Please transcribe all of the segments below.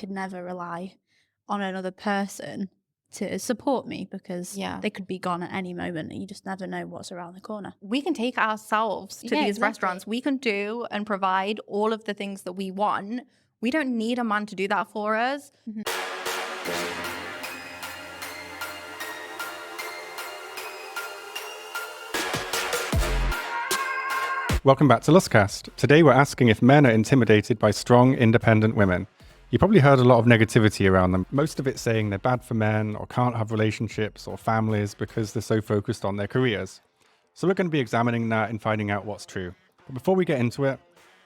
could never rely on another person to support me because they could be gone at any moment and you just never know what's around the corner. We can take ourselves to these restaurants. We can do and provide all of the things that we want. We don't need a man to do that for us. Mm-hmm. Welcome back to LustCast. Today we're asking if men are intimidated by strong, independent women. You probably heard a lot of negativity around them, most of it saying they're bad for men or can't have relationships or families because they're so focused on their careers. So we're going to be examining that and finding out what's true. But before we get into it,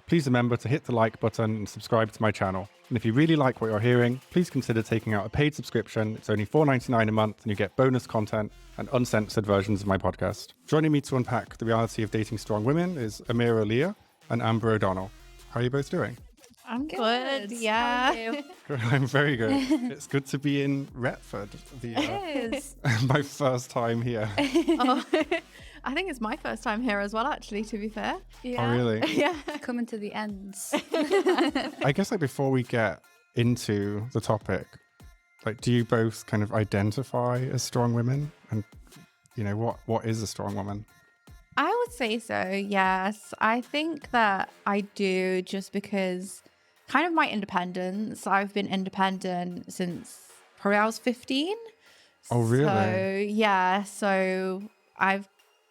please remember to hit the like button and subscribe to my channel. And if you really like what you're hearing, please consider taking out a paid subscription. It's only $4.99 a month and you get bonus content and uncensored versions of my podcast. Joining me to unpack the reality of dating strong women is Amirah, Leia, and Amber O'Donnell. How are you both doing? I'm good. Yeah. I'm very good. It's good to be in Retford. It is. My first time here. I think it's my first time here as well, actually, to be fair. Yeah. Oh, really? Yeah. Coming to the ends. I guess before we get into the topic, do you both kind of identify as strong women? And, what is a strong woman? I would say so, yes. I think that I do, just because kind of my independence. I've been independent since probably I was 15. Oh, really? So, yeah. So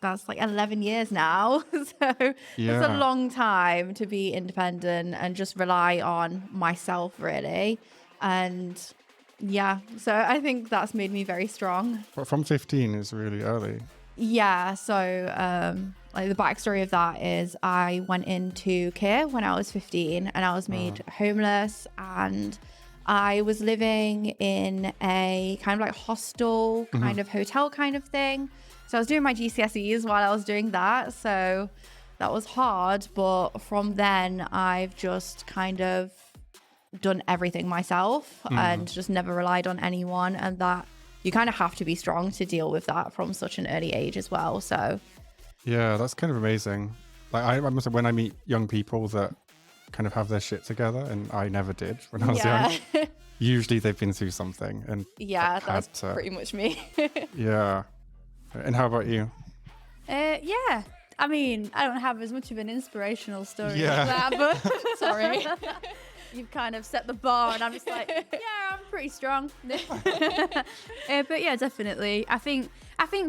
that's like 11 years now. So it's a long time to be independent and just rely on myself, really. And yeah, so I think that's made me very strong. But from 15 is really early. Yeah, so the backstory of that is I went into care when I was 15 and I was made homeless, and I was living in a kind of like hostel, kind of hotel kind of thing. So I was doing my GCSEs while I was doing that. So that was hard. But from then I've just kind of done everything myself and just never relied on anyone. And that you kind of have to be strong to deal with that from such an early age as well. So yeah, that's kind of amazing. I must say, when I meet young people that kind of have their shit together, and I never did when I was young, usually they've been through something. And that's pretty much me. Yeah. And how about you? Yeah. I mean, I don't have as much of an inspirational story as that, but sorry. You've kind of set the bar and I'm just like, yeah, I'm pretty strong. But yeah, definitely. I think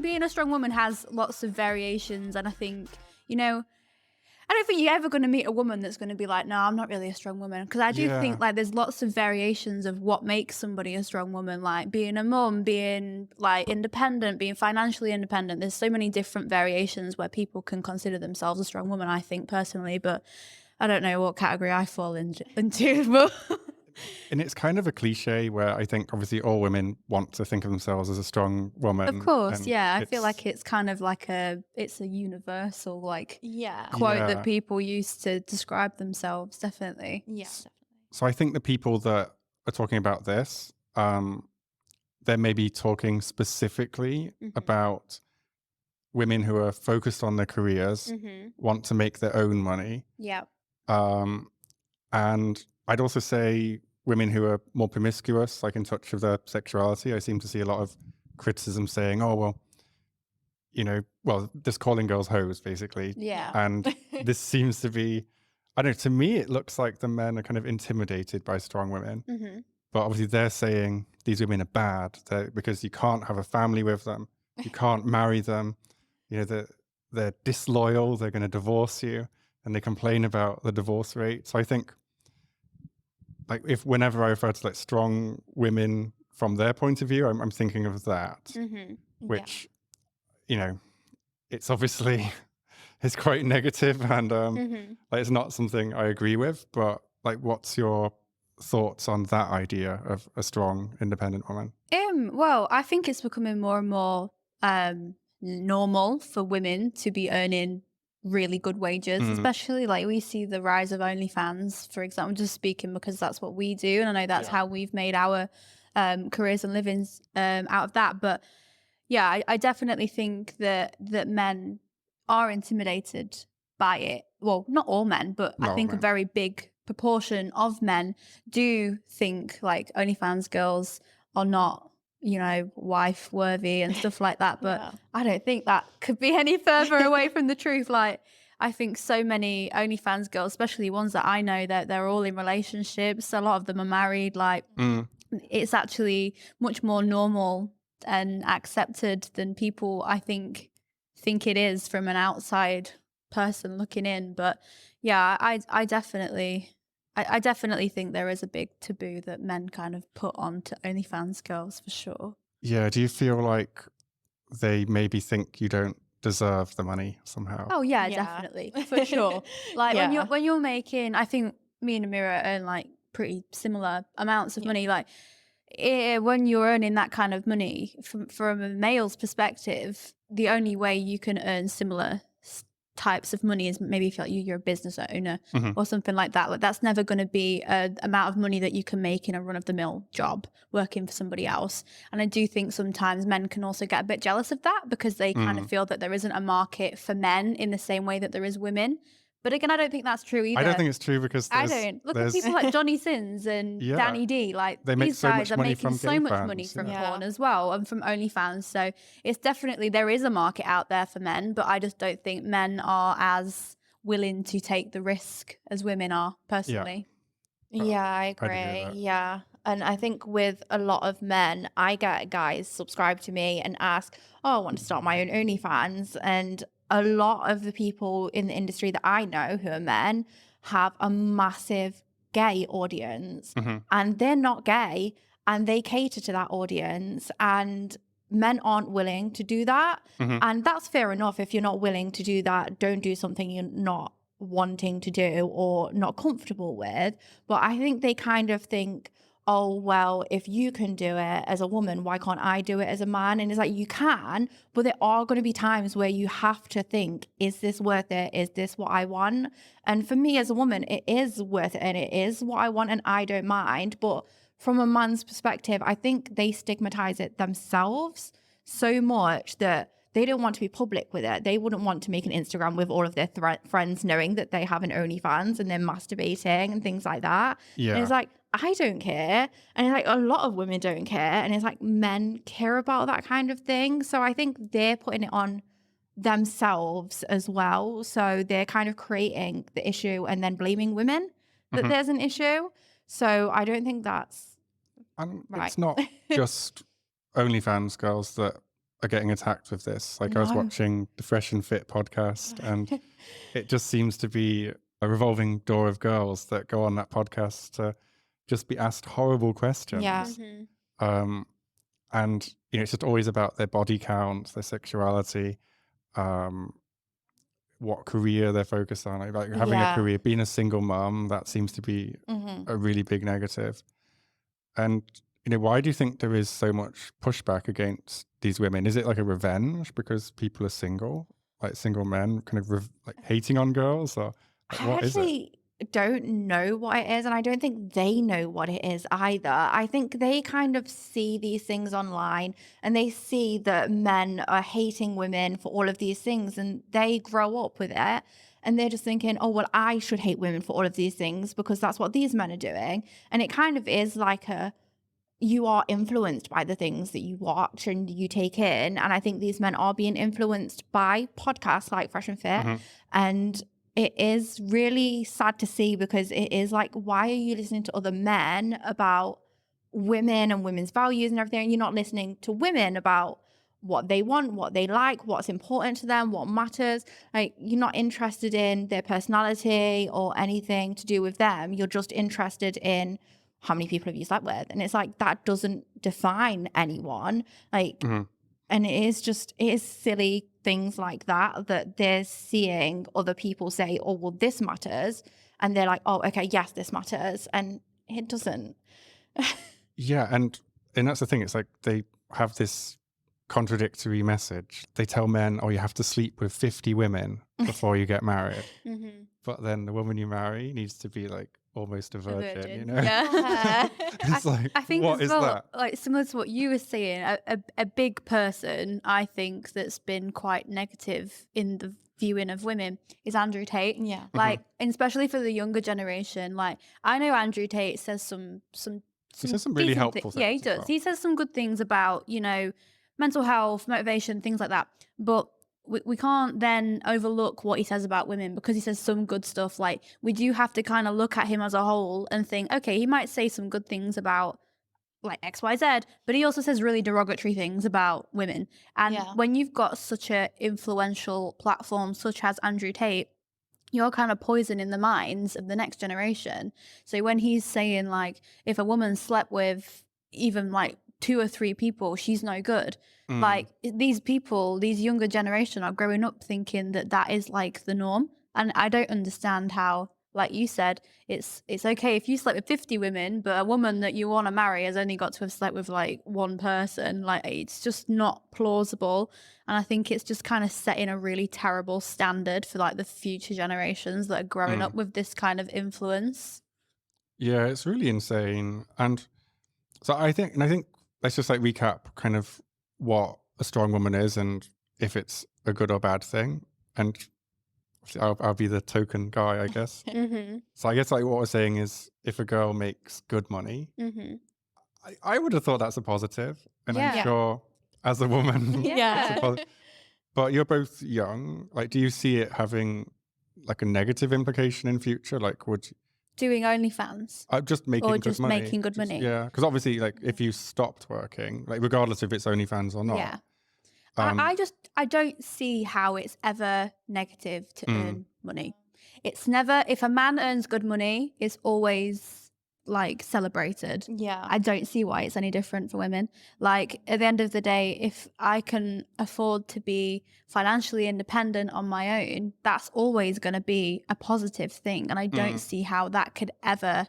being a strong woman has lots of variations, and I think, I don't think you're ever going to meet a woman that's going to be like, no, I'm not really a strong woman. Because I do think there's lots of variations of what makes somebody a strong woman, like being a mum, being like independent, being financially independent. There's so many different variations where people can consider themselves a strong woman, I think personally, but I don't know what category I fall into. But and it's kind of a cliche where I think obviously all women want to think of themselves as a strong woman. Of course, yeah. I feel like it's kind of like it's a universal quote that people use to describe themselves, definitely. Yeah, definitely. So I think the people that are talking about this, they're maybe talking specifically about women who are focused on their careers, want to make their own money. Yeah. And I'd also say women who are more promiscuous, like in touch with their sexuality. I seem to see a lot of criticism saying, oh, well, just calling girls hoes, basically. Yeah. And this seems to be, I don't know, to me, it looks like the men are kind of intimidated by strong women. But obviously they're saying these women are bad because you can't have a family with them. You can't marry them. They're disloyal. They're going to divorce you. And they complain about the divorce rate. So I think, whenever I refer to strong women from their point of view, I'm thinking of that, which, it's obviously it's quite negative, and it's not something I agree with. But what's your thoughts on that idea of a strong, independent woman? Well, I think it's becoming more and more normal for women to be earning really good wages, especially we see the rise of OnlyFans, for example, just speaking because that's what we do, and I know that's how we've made our careers and livings out of that. But yeah, I definitely think that men are intimidated by it. Well, not all men, but I think a very big proportion of men do think like OnlyFans girls are not, you know, wife worthy and stuff like that. But Yeah. I don't think that could be any further away from the truth. Like, I think so many OnlyFans girls, especially ones that I know, that they're all in relationships. A lot of them are married. Like, it's actually much more normal and accepted than people, I think it is from an outside person looking in. But yeah, I definitely think there is a big taboo that men kind of put on to OnlyFans girls, for sure. Yeah. Do you feel like they maybe think you don't deserve the money somehow? Oh yeah, Yeah. definitely, for sure. Like Yeah. when you're making, I think me and Amirah earn like pretty similar amounts of money. Like when you're earning that kind of money, from a male's perspective, the only way you can earn similar types of money is maybe if you're a business owner or something like that. Like, that's never going to be an amount of money that you can make in a run-of-the-mill job working for somebody else. And I do think sometimes men can also get a bit jealous of that because they kind of feel that there isn't a market for men in the same way that there is women. But again, I don't think that's true either. I don't think it's true because I don't. Look at people like Johnny Sins and Yeah. Danny D. Like, They make these so much guys are money making from so gay much fans, money from yeah. porn as well, and from OnlyFans. So it's definitely, there is a market out there for men, but I just don't think men are as willing to take the risk as women are, personally. Yeah, I I'd agree with agree. that. Yeah. And I think with a lot of men, I get guys subscribe to me and ask, oh, I want to start my own OnlyFans. And a lot of the people in the industry that I know who are men have a massive gay audience, and they're not gay, and they cater to that audience. And men aren't willing to do that. And that's fair enough. If you're not willing to do that, don't do something you're not wanting to do or not comfortable with. But I think they kind of think, oh, well, if you can do it as a woman, why can't I do it as a man? And it's like, you can, but there are going to be times where you have to think, is this worth it? Is this what I want? And for me as a woman, it is worth it and it is what I want and I don't mind. But from a man's perspective, I think they stigmatize it themselves so much that they don't want to be public with it. They wouldn't want to make an Instagram with all of their friends knowing that they have an OnlyFans and they're masturbating and things like that. Yeah. And it's like, I don't care. And it's like a lot of women don't care. And it's like men care about that kind of thing. So I think they're putting it on themselves as well. So they're kind of creating the issue and then blaming women that there's an issue. So I don't think that's right. It's not just OnlyFans girls that are getting attacked with this. Like, I was watching the Fresh and Fit podcast, and it just seems to be a revolving door of girls that go on that podcast to just be asked horrible questions. Yeah. And you know, it's just always about their body count, their sexuality, what career they're focused on. Like having a career, being a single mom, that seems to be a really big negative. And you know, why do you think there is so much pushback against these women? Is it like a revenge because people are single, like single men, kind of like hating on girls, or like, I what is it? actually don't know what it is, and I don't think they know what it is either. I think they kind of see these things online and they see that men are hating women for all of these things, and they grow up with it. And they're just thinking, oh, well, I should hate women for all of these things because that's what these men are doing. And it kind of is like you are influenced by the things that you watch and you take in. And I think these men are being influenced by podcasts like Fresh and Fit. And it is really sad to see because it is like, why are you listening to other men about women and women's values and everything? And you're not listening to women about what they want, what they like, what's important to them, what matters. Like, you're not interested in their personality or anything to do with them. You're just interested in how many people have you slept with. And it's like, that doesn't define anyone. Like, and it is silly things like that they're seeing other people say, oh, well, this matters. And they're like, oh, okay, yes, this matters. And it doesn't. Yeah. And that's the thing. It's like they have this contradictory message. They tell men, oh, you have to sleep with 50 women before you get married. But then the woman you marry needs to be like almost a virgin, you know? Yeah. It's like, I think what as is well, that? like similar to what you were saying, a big person I think that's been quite negative in the viewing of women is Andrew Tate. Yeah. Like, and especially for the younger generation. Like, I know Andrew Tate says some He says some really decent helpful things. Yeah, he as does. well. He says some good things about, you know, mental health, motivation, things like that. But we can't then overlook what he says about women because he says some good stuff. Like, we do have to kind of look at him as a whole and think, okay, he might say some good things about like XYZ, but he also says really derogatory things about women. And Yeah. when you've got such a influential platform such as Andrew Tate, you're kind of poisoning the minds of the next generation. So when he's saying like, if a woman slept with even like 2 or 3 people, she's no good. Like, these people, these younger generation are growing up thinking that that is like the norm. And I don't understand how, like you said, it's okay if you slept with 50 women, but a woman that you want to marry has only got to have slept with like one person. Like, it's just not plausible. And I think it's just kind of setting a really terrible standard for like the future generations that are growing up with this kind of influence. Yeah, it's really insane. And so I think let's just like recap kind of what a strong woman is and if it's a good or bad thing. And I'll be the token guy, I guess. Mm-hmm. So I guess like what we're saying is if a girl makes good money, Mm-hmm. I would have thought that's a positive. And I'm Yeah. sure as a woman, Yeah. it's a positive. But you're both young. Like, do you see it having like a negative implication in future? Like, would Doing OnlyFans just making or good just money? making good money? Yeah, because obviously, like, if you stopped working, like, regardless if it's OnlyFans or not. Yeah. I don't see how it's ever negative to earn money. It's never, if a man earns good money, it's always like celebrated. Yeah. I don't see why it's any different for women. Like, at the end of the day, if I can afford to be financially independent on my own, that's always going to be a positive thing. And I don't see how that could ever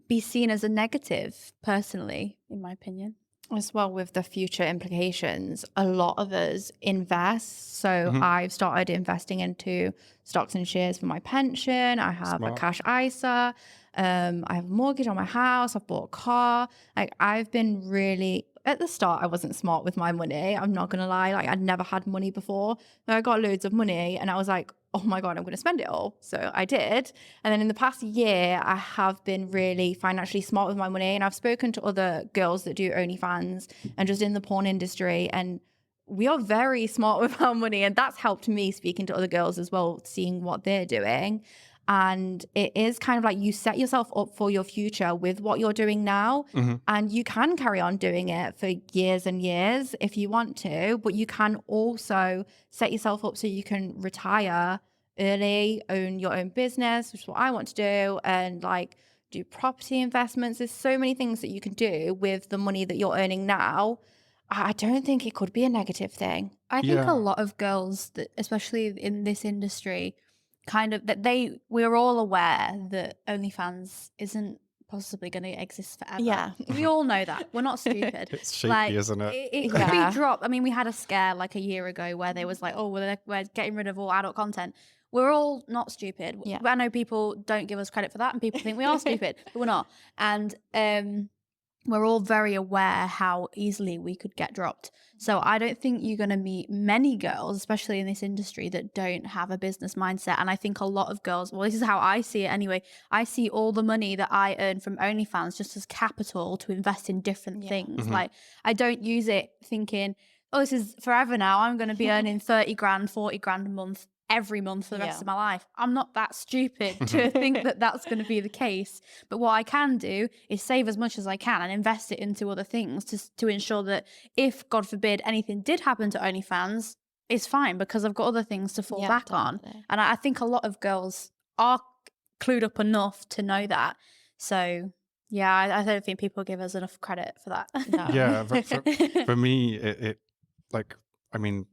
be seen as a negative, personally, in my opinion. As well, with the future implications, a lot of us invest. So I've started investing into stocks and shares for my pension. I have Smart. a cash ISA. I have a mortgage on my house. I've bought a car. Like, I've been really, at the start, I wasn't smart with my money. I'm not going to lie. Like, I'd never had money before. And I got loads of money and I was like, oh my God, I'm going to spend it all. So I did. And then in the past year, I have been really financially smart with my money. And I've spoken to other girls that do OnlyFans and just in the porn industry. And we are very smart with our money. And that's helped me speaking to other girls as well, seeing what they're doing. And it is kind of like you set yourself up for your future with what you're doing now. And you can carry on doing it for years and years if you want to, but you can also set yourself up so you can retire early, own your own business, which is what I want to do, and like do property investments. There's so many things that you can do with the money that you're earning now. I don't think it could be a negative thing. I think Yeah. a lot of girls that, especially in this industry, kind of we're all aware that OnlyFans isn't possibly going to exist forever. Yeah. We all know that. We're not stupid. It's shaky, isn't it? It could Yeah. be dropped. I mean, we had a scare like a year ago where they was like, oh, we're getting rid of all adult content. We're all not stupid. Yeah. I know people don't give us credit for that and people think we are stupid, but we're not. And we're all very aware how easily we could get dropped. So I don't think you're going to meet many girls, especially in this industry, that don't have a business mindset. And I think a lot of girls, well, this is how I see it anyway. I see all the money that I earn from OnlyFans just as capital to invest in different things. Like, I don't use it thinking, oh, this is forever now. I'm going to be earning 30 grand, 40 grand a month every month for the rest of my life. I'm not that stupid to think that that's going to be the case. But what I can do is save as much as I can and invest it into other things to ensure that if, God forbid, anything did happen to OnlyFans, it's fine because I've got other things to fall back on. And I think a lot of girls are clued up enough to know that. So yeah, I don't think people give us enough credit for that. No. Yeah, for me, it like, I mean,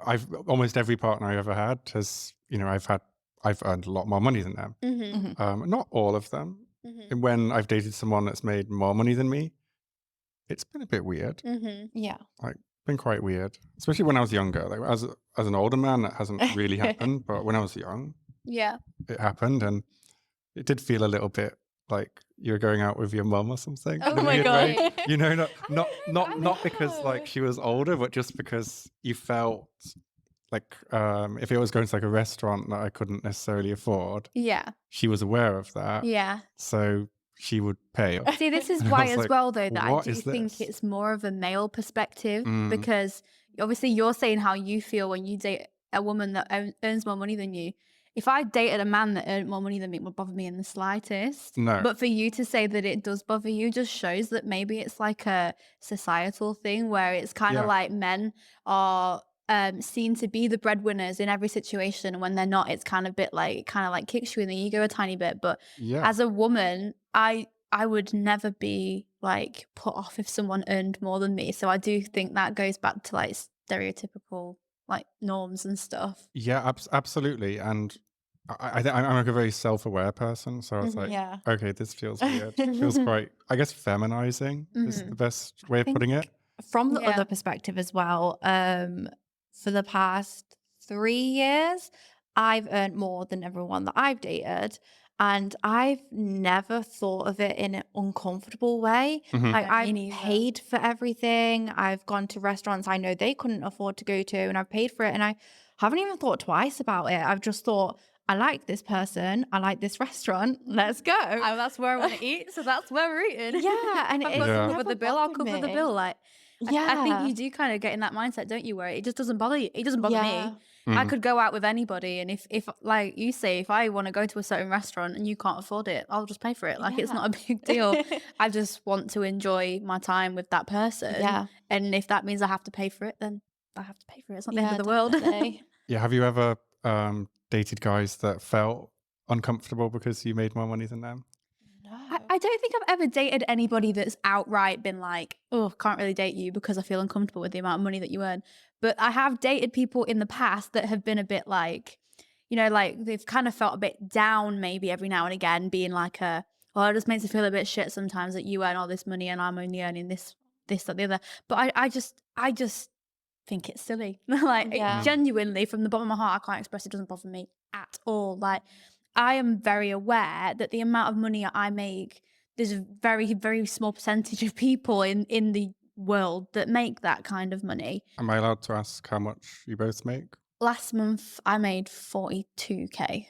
I've almost every partner I ever had has, you know, I've earned a lot more money than them. Not all of them. And when I've dated someone that's made more money than me, it's been a bit weird. Yeah. Like, been quite weird, especially when I was younger. Like, as an older man, that hasn't really happened, but when I was young, Yeah. it happened. And it did feel a little bit like you were going out with your mum or something. Oh in a my weird God. way. You know, not I because like know. she was older, but just because you felt like if it was going to like a restaurant that I couldn't necessarily afford, Yeah. she was aware of that, Yeah. so she would pay. See, this is And I why was as like, well, though, that I what do is think this? it's more of a male perspective Mm. because obviously you're saying how you feel when you date a woman that earns more money than you. If I dated a man that earned more money than me, it would bother me in the slightest. No. But for you to say that it does bother you just shows that maybe it's like a societal thing where it's kind of Yeah. like men are seen to be the breadwinners in every situation, and when they're not, it's kind of kicks you in the ego a tiny bit. But Yeah. as a woman, I would never be like put off if someone earned more than me. So I do think that goes back to like stereotypical like norms and stuff. Yeah, absolutely. And I'm like a very self-aware person, so I was like, Yeah. okay, this feels weird. Feels quite, I guess, feminizing is the best way of putting it. From the Yeah. other perspective as well, for the past 3 years, I've earned more than everyone that I've dated. And I've never thought of it in an uncomfortable way. Mhm. Like, Yeah, me I've neither. paid for everything. I've gone to restaurants I know they couldn't afford to go to, and I've paid for it. And I haven't even thought twice about it. I've just thought, I like this person. I like this restaurant. Let's go. Oh, that's where I want to eat, so that's where we're eating. Yeah, and I've it's got to Yeah. cover the never bill. I'll bothered cover the me. bill. Like, I think Yeah. you do kind of get in that mindset, don't you? Where it just doesn't bother you. It doesn't bother Yeah. me. I Mm. could go out with anybody, and if like you say, if I want to go to a certain restaurant and you can't afford it, I'll just pay for it. Like, it's not a big deal. I just want to enjoy my time with that person. Yeah. And if that means I have to pay for it, then I have to pay for it. It's not the end Yeah, of the world. definitely. Yeah. Have you ever dated guys that felt uncomfortable because you made more money than them? I don't think I've ever dated anybody that's outright been like, oh, can't really date you because I feel uncomfortable with the amount of money that you earn. But I have dated people in the past that have been a bit like, you know, like they've kind of felt a bit down maybe every now and again, being like well, it just makes me feel a bit shit sometimes that you earn all this money and I'm only earning this, that, the other. But I just think it's silly. Like, Yeah. genuinely, from the bottom of my heart, I can't express it doesn't bother me at all. Like, I am very aware that the amount of money I make, there's a very, very small percentage of people in the world that make that kind of money. Am I allowed to ask how much you both make Last month, I made 42k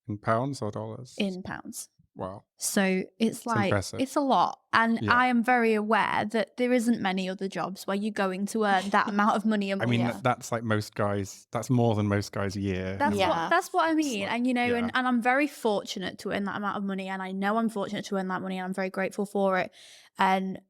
in pounds or dollars? in pounds. Wow. So it's like, impressive. it's a lot. And Yeah. I am very aware that there isn't many other jobs where you're going to earn that amount of money a I month. mean, Yeah. that's like most guys, that's more than most guys a year. That's Yeah. that's what I mean. like- And you know, yeah. and I'm very fortunate to earn that amount of money, and I know I'm fortunate to earn that money, and I'm very grateful for it. And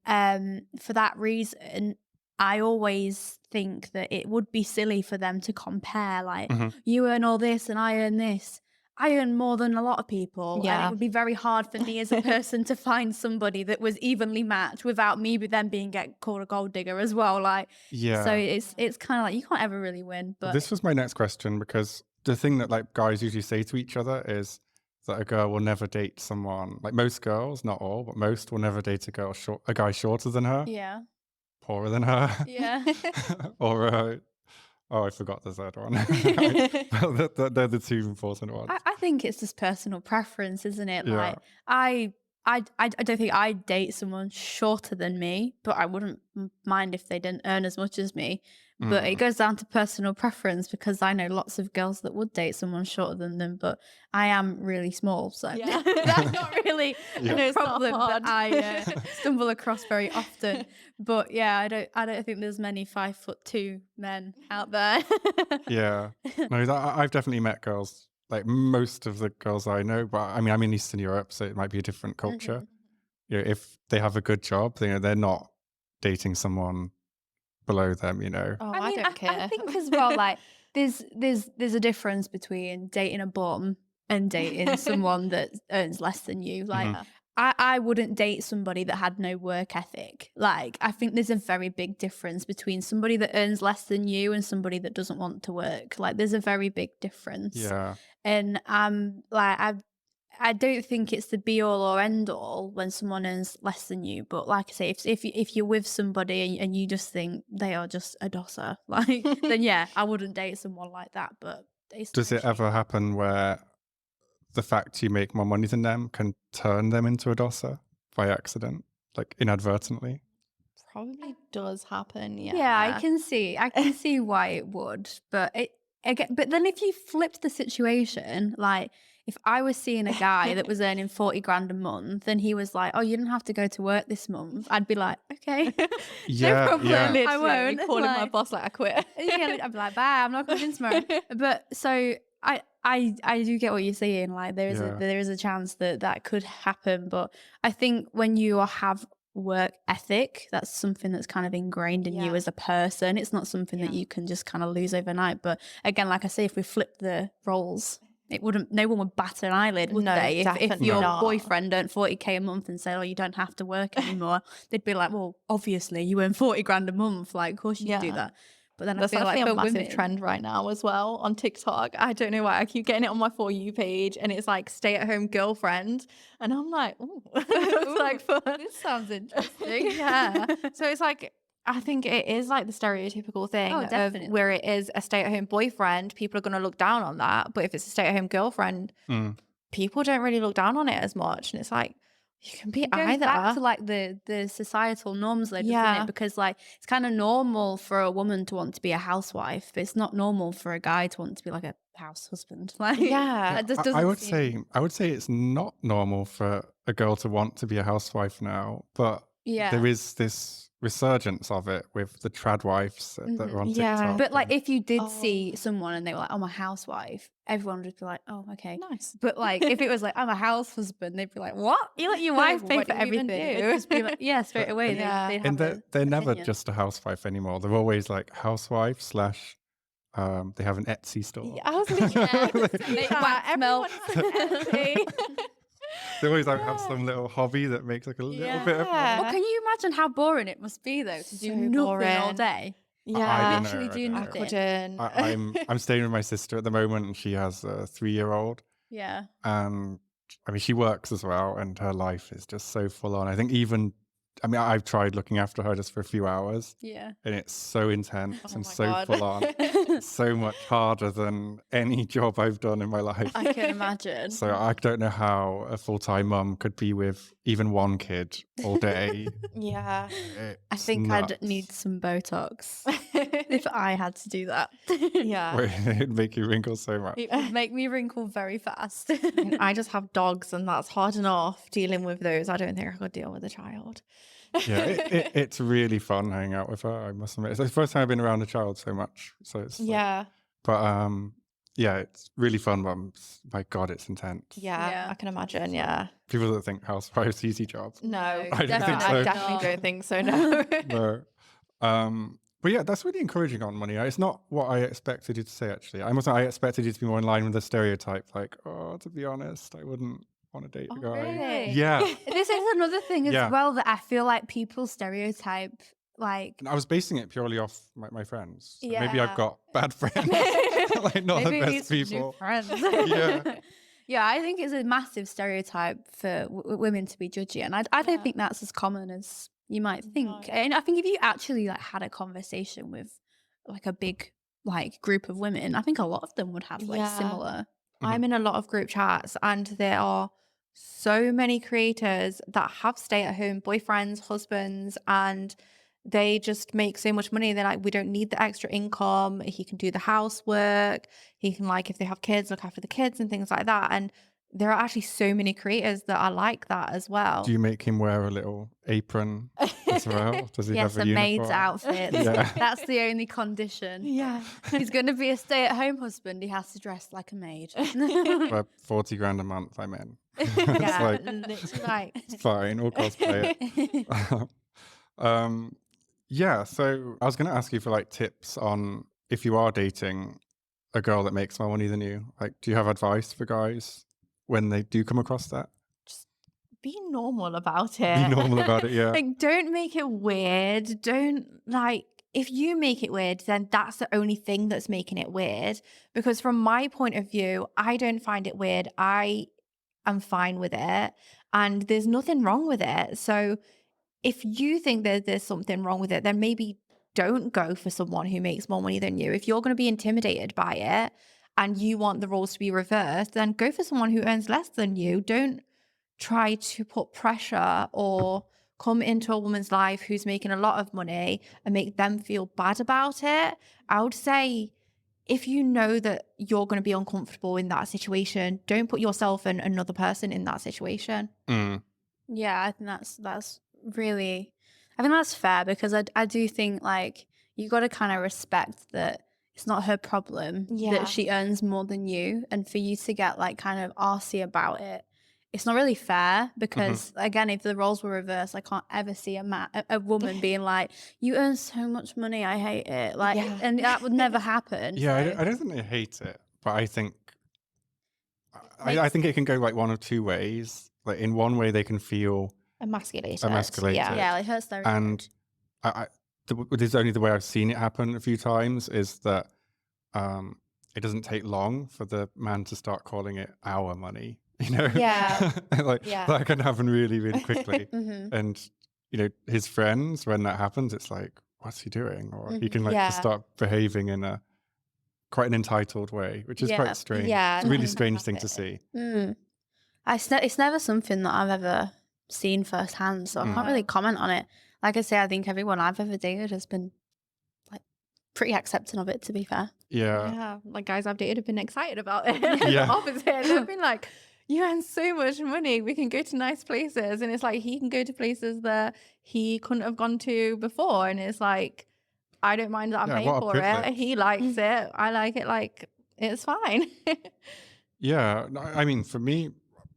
for that reason, I always think that it would be silly for them to compare, like, Mhm. you earn all this and I earn this. I earn more than a lot of people. And Yeah. it would be very hard for me as a person to find somebody that was evenly matched without me then being called a gold digger as well. Like, Yeah. so it's kind of like you can't ever really win. But This was my next question, because the thing that like guys usually say to each other is that a girl will never date someone, like most girls, not all, but most will never date a guy shorter than her, yeah. poorer than her, Yeah. or oh, I forgot the third one. They're the two important ones. I think it's just personal preference, isn't it? Yeah. Like, I don't think I'd date someone shorter than me, but I wouldn't mind if they didn't earn as much as me. But it goes down to personal preference, because I know lots of girls that would date someone shorter than them, but I am really small, so Yeah. that's not really Yeah. a It's not problem that hard. I stumble across very often. But yeah, I don't think there's many 5'2" men out there. Yeah. No, I've definitely met girls, like most of the girls I know, but I mean, I'm in Eastern Europe, so it might be a different culture. You know, if they have a good job, they're not dating someone below them, you know. Oh, I mean, don't care. I think as well, like there's a difference between dating a bum and dating someone that earns less than you. Like, Mhm. I wouldn't date somebody that had no work ethic. Like, I think there's a very big difference between somebody that earns less than you and somebody that doesn't want to work. Like, there's a very big difference. Yeah. And I don't think it's the be all or end all when someone earns less than you. But like I say, if you're with somebody and you just think they are just a dosser, like, then yeah, I wouldn't date someone like that. But Does it ever happen where the fact you make more money than them can turn them into a dosser by accident, like inadvertently? Probably does happen. Yeah, I can see why it would, but but then if you flipped the situation, like if I was seeing a guy that was earning 40 grand a month and he was like, "Oh, you don't have to go to work this month," I'd be like, "Okay, Yeah, no problem, yeah. I won't." calling my Like, boss like I quit. yeah, I'd be like, "Bye, I'm not coming in tomorrow." But so I do get what you're saying. Like there is a chance that that could happen, but I think when you have work ethic, that's something that's kind of ingrained in you as a person. It's not something that you can just kind of lose overnight. But again, like I say, if we flip the roles, no one would bat an eyelid, would they? If your boyfriend earned 40k a month and said, "Oh, you don't have to work anymore," they'd be like, "Well, obviously you earn 40 grand a month. Like, of course you do that." But then that's I feel like a for massive women, trend right now as well on TikTok. I don't know why I keep getting it on my For You page, and it's like stay-at-home girlfriend, and I'm like, oh, it's like fun. This sounds interesting. Yeah. So it's like, I think it is like the stereotypical thing of where it is a stay-at-home boyfriend, people are going to look down on that. But if it's a stay-at-home girlfriend, people don't really look down on it as much. And it's like, you can be either. Back to like the societal norms, though, doesn't it? Because like it's kind of normal for a woman to want to be a housewife, but it's not normal for a guy to want to be like a house husband. Like, that just doesn't. I would say it's not normal for a girl to want to be a housewife now, but there is this resurgence of it with the trad wives that are on TikTok. But like if you did see someone and they were like, "I'm a housewife," everyone would be like, "Oh, okay, nice." But like if it was like, "I'm a house husband," they'd be like, "What? You let your wife pay for everything?" They'd just be like, yeah, straight away. They'd and have they're never just a housewife anymore. They're always like housewife / they have an Etsy store. I was literally They always have some little hobby that makes like a little bit of money. Well, can you imagine how boring it must be though to do nothing all day? I literally do nothing. I couldn't. I'm staying with my sister at the moment, and she has a 3-year-old. Yeah. And I mean, she works as well, and her life is just so full on. I think I've tried looking after her just for a few hours. Yeah. And it's so intense and so full on. It's so much harder than any job I've done in my life. I can imagine. So I don't know how a full-time mum could be with even one kid all day. Yeah. I think I'd need some Botox if I had to do that. Yeah. It'd make you wrinkle so much. It would make me wrinkle very fast. I just have dogs and that's hard enough dealing with those. I don't think I could deal with a child. Yeah, it's really fun hanging out with her, I must admit. It's the first time I've been around a child so much. So it's yeah, it's really fun, but my God, it's intense. Yeah, I can imagine. Yeah. People that think housewives easy job. No, I don't think so. I definitely don't think so. No. No. But yeah, that's really encouraging on money. It's not what I expected you to say, actually. I expected you to be more in line with the stereotype. Like, to be honest, I wouldn't want to date a guy. Really? Yeah. This is another thing as well that I feel like people stereotype. Like, and I was basing it purely off my friends. So yeah. Maybe I've got bad friends. Like, not the best people. Friends. Yeah. Yeah, I think it's a massive stereotype for women to be judgy, and I don't think that's as common as you might think. No. And I think if you actually like had a conversation with like a big like group of women, I think a lot of them would have like similar. I'm in a lot of group chats, and there are so many creators that have stay-at-home boyfriends, husbands, and they just make so much money. They're like, we don't need the extra income. He can do the housework. He can, like, if they have kids, look after the kids and things like that. And there are actually so many creators that are like that as well. Do you make him wear a little apron as well? Does he have a uniform? Maid's outfit. Yeah. That's the only condition. Yeah. He's going to be a stay-at-home husband. He has to dress like a maid. For 40 grand a month, I'm in. Yeah, literally. Right. It's fine. We'll cosplay it. Yeah, so I was going to ask you for like tips on if you are dating a girl that makes more money than you. Like, do you have advice for guys when they do come across that? Just be normal about it. Be normal about it, yeah. Like, don't make it weird. Don't, like, if you make it weird, then that's the only thing that's making it weird. Because from my point of view, I don't find it weird. I am fine with it. And there's nothing wrong with it. So if you think that there's something wrong with it, then maybe don't go for someone who makes more money than you. If you're going to be intimidated by it, and you want the roles to be reversed, then go for someone who earns less than you. Don't try to put pressure or come into a woman's life who's making a lot of money and make them feel bad about it. I would say, if you know that you're going to be uncomfortable in that situation, don't put yourself and another person in that situation. Yeah, I think that's really, I think that's fair, because I do think like you got to kind of respect that it's not her problem that she earns more than you, and for you to get like kind of arsy about it, it's not really fair, because again, if the roles were reversed, I can't ever see a woman being like, you earn so much money, I hate it, like, and that would never happen. Yeah, so. I don't think I hate it, but I think I think it can go like one of two ways. Like in one way, they can feel Emasculated. Yeah, like hurts their and this is only the way I've seen it happen a few times, is that it doesn't take long for the man to start calling it our money. You know, that can happen really, really quickly. And you know, his friends, when that happens, it's like, what's he doing? Or he can like just start behaving in a quite an entitled way, which is quite strange. It's a really strange thing to see. It's never something that I've ever seen firsthand, so I can't really comment on it. Like I say, I think everyone I've ever dated has been like pretty accepting of it, to be fair. Yeah, like guys I've dated have been excited about it. The opposite. They've been like, you earn so much money, we can go to nice places. And it's like, he can go to places that he couldn't have gone to before. And it's like, I don't mind that I'm paying for it. He likes it. I like it. Like, it's fine. Yeah. I mean, for me,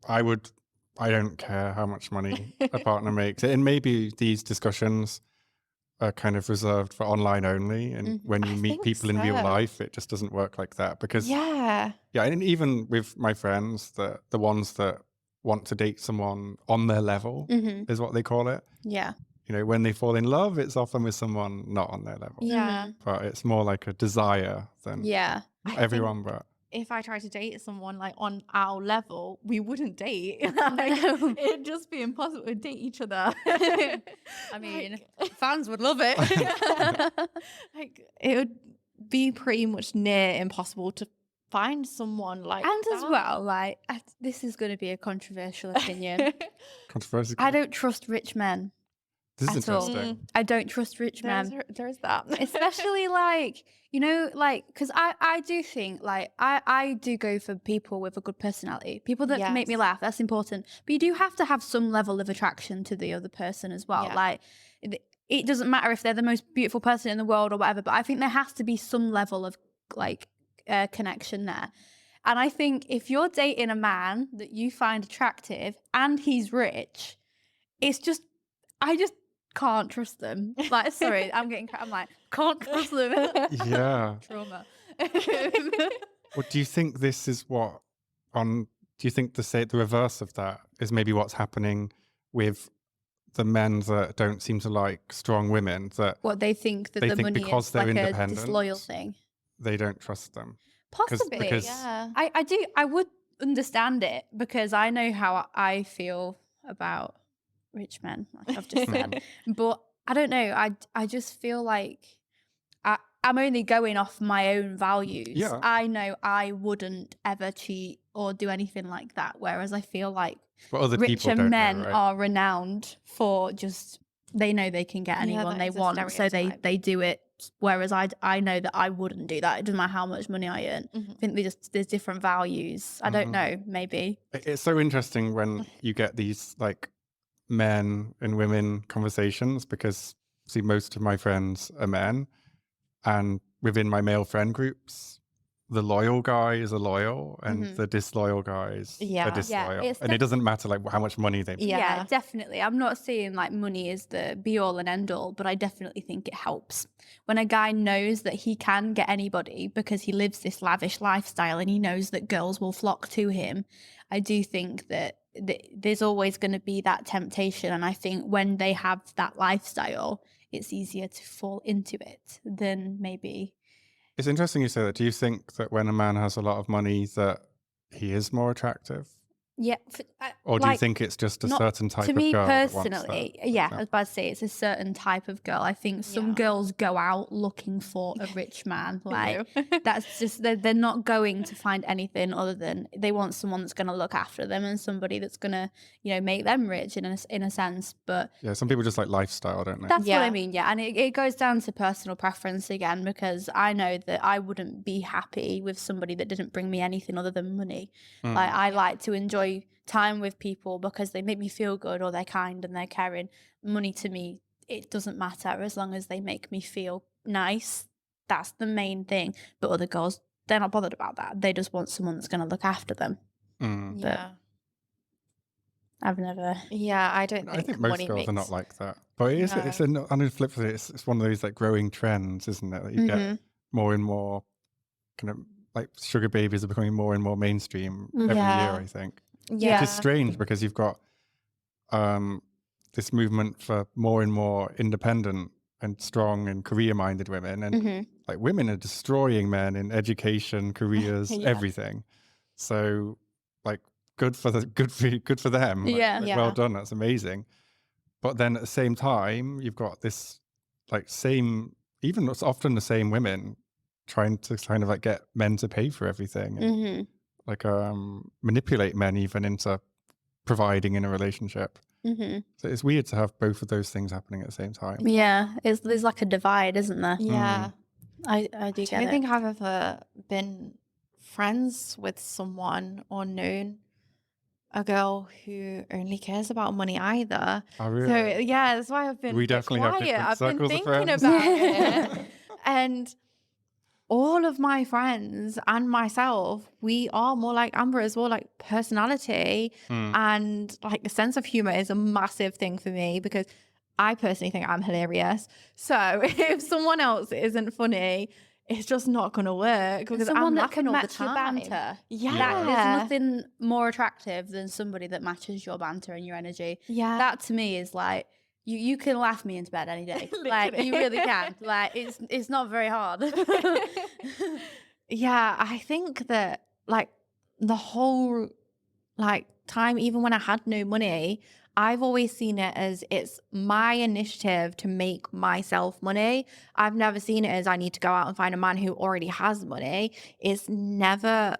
I don't care how much money a partner makes. And maybe these discussions are kind of reserved for online only. And when you meet people in real life, it just doesn't work like that. Because and even with my friends, the ones that want to date someone on their level is what they call it. Yeah. You know, when they fall in love, it's often with someone not on their level. Yeah. But it's more like a desire than everyone. But if I tried to date someone like on our level, we wouldn't date. It'd just be impossible to date each other. I mean, fans would love it. Like, it would be pretty much near impossible to find someone like and that. As well, like, this is going to be a controversial opinion. Controversial. I don't trust rich men. This is interesting. I don't trust rich men. There's that. Especially like, you know, like, because I do think like, I do go for people with a good personality, people that can make me laugh. That's important. But you do have to have some level of attraction to the other person as well. Like, it doesn't matter if they're the most beautiful person in the world or whatever, but I think there has to be some level of like connection there. And I think if you're dating a man that you find attractive and he's rich, it's just, I just can't trust them. Like, sorry, I'm like, can't trust them. Yeah. Trauma. Well, do you think this is do you think the reverse of that is maybe what's happening with the men that don't seem to like strong women? That what they think that the money because is they're like independent, a disloyal thing. They don't trust them. Possibly, because I would understand it, because I know how I feel about rich men, like I've just said. But I don't know. I just feel like I'm only going off my own values. Yeah. I know I wouldn't ever cheat or do anything like that. Whereas I feel like richer men are renowned for just, they know they can get anyone they want, so they do it. Whereas I know that I wouldn't do that. It doesn't matter how much money I earn. I think there's different values. I don't know, maybe. It's so interesting when you get these like men and women conversations, because see, most of my friends are men, and within my male friend groups, the loyal guys are loyal and the disloyal guys are disloyal. And it doesn't matter like how much money they make. Yeah, definitely. I'm not saying like money is the be all and end all, but I definitely think it helps. When a guy knows that he can get anybody because he lives this lavish lifestyle and he knows that girls will flock to him, I do think that there's always going to be that temptation. And I think when they have that lifestyle, it's easier to fall into it than maybe. It's interesting you say that. Do you think that when a man has a lot of money that he is more attractive? Yeah. Or do you think it's just a certain type to of me girl that wants personally, that, yeah, for I was about to say it's a certain type of girl. I think some girls go out looking for a rich man. Like that's just they're not going to find anything other than they want someone that's going to look after them and somebody that's going to, you know, make them rich in a sense. But Yeah, some people just like lifestyle, don't they? that's what I mean, yeah. And it goes down to personal preference again, because I know that I wouldn't be happy with somebody that didn't bring me anything other than money. Like, I like to enjoy time with people because they make me feel good or they're kind and they're caring. Money to me, it doesn't matter as long as they make me feel nice. That's the main thing. But other girls, they're not bothered about that. They just want someone that's going to look after them. Yeah. I've never... Yeah, I don't I think think most money girls makes... are not like that. But it's on the flip side, it's one of those like growing trends, isn't it? That you get more and more kind of like sugar babies are becoming more and more mainstream every year, I think. Yeah. Which is strange because you've got this movement for more and more independent and strong and career-minded women, and like women are destroying men in education, careers, everything. So like good for them. Like, well done, that's amazing. But then at the same time, you've got this like same, even it's often the same women trying to kind of like get men to pay for everything and like manipulate men even into providing in a relationship. So it's weird to have both of those things happening at the same time. Yeah, there's like a divide, isn't there? Yeah. I do get it. I don't think I've ever been friends with someone or known a girl who only cares about money either. Oh, really? So yeah, that's why I've been We definitely have quiet. different I've been circles of thinking friends. about it. And all of my friends and myself, we are more like Amber as well, like personality and like a sense of humor is a massive thing for me because I personally think I'm hilarious. So if someone else isn't funny, it's just not going to work because someone I'm that can laughing all the match your time. banter. Yeah. There's nothing more attractive than somebody that matches your banter and your energy. Yeah. That to me is like, you can laugh me into bed any day. Like, you really can. Like, it's not very hard. Yeah, I think that like the whole like time, even when I had no money, I've always seen it as it's my initiative to make myself money. I've never seen it as I need to go out and find a man who already has money. It's never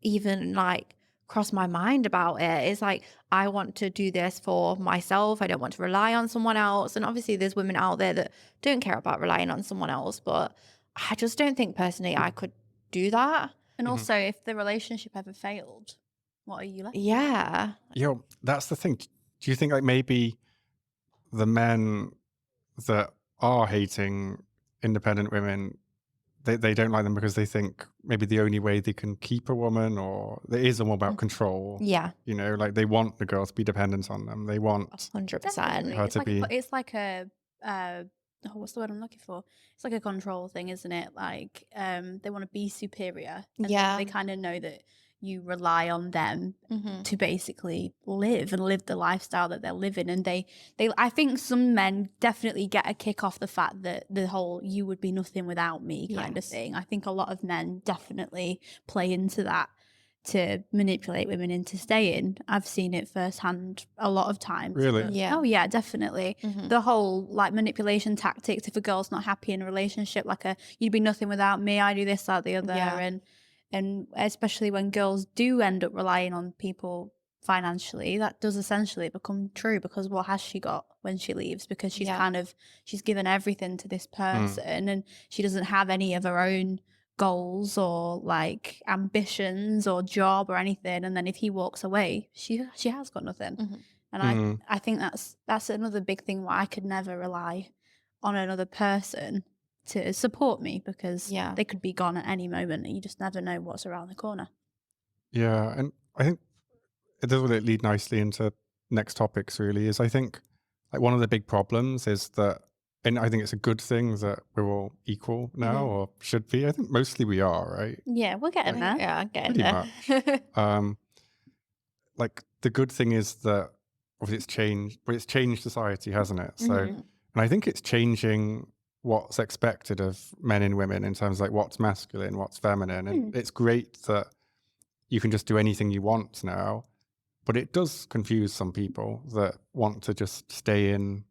even like crossed my mind about it. It's like, I want to do this for myself. I don't want to rely on someone else. And obviously there's women out there that don't care about relying on someone else, but I just don't think personally I could do that. And also, if the relationship ever failed, what are you left? Yeah. Yo, that's the thing. Do you think like maybe the men that are hating independent women, they don't like them because they think maybe the only way they can keep a woman, or it is all about control. Yeah. You know, like they want the girl to be dependent on them. They want 100%. her to be. It's like a what's the word I'm looking for? It's like a control thing, isn't it? Like they want to be superior. And Yeah. they kind of know that you rely on them to basically live the lifestyle that they're living. And they I think some men definitely get a kick off the fact that the whole "you would be nothing without me" kind of thing. I think a lot of men definitely play into that to manipulate women into staying. I've seen it firsthand a lot of times. Really? Yeah. Oh yeah, definitely. The whole like manipulation tactics, if a girl's not happy in a relationship, like "you'd be nothing without me, I do this, that, the other." And especially when girls do end up relying on people financially, that does essentially become true, because what has she got when she leaves? Because she's she's given everything to this person and she doesn't have any of her own goals or like ambitions or job or anything. And then if he walks away, she has got nothing. And I think that's another big thing why I could never rely on another person to support me, because they could be gone at any moment and you just never know what's around the corner. Yeah, and I think it does really lead nicely into next topics. Really, is I think like one of the big problems is that, and I think it's a good thing that we're all equal now, or should be. I think mostly we are, right? Yeah, we're getting there. Yeah, getting Pretty there. much. Like the good thing is that obviously it's changed, but it's changed society, hasn't it? So, and I think it's changing what's expected of men and women in terms of like what's masculine, what's feminine. And it's great that you can just do anything you want now. but it does confuse some people that want to just stay in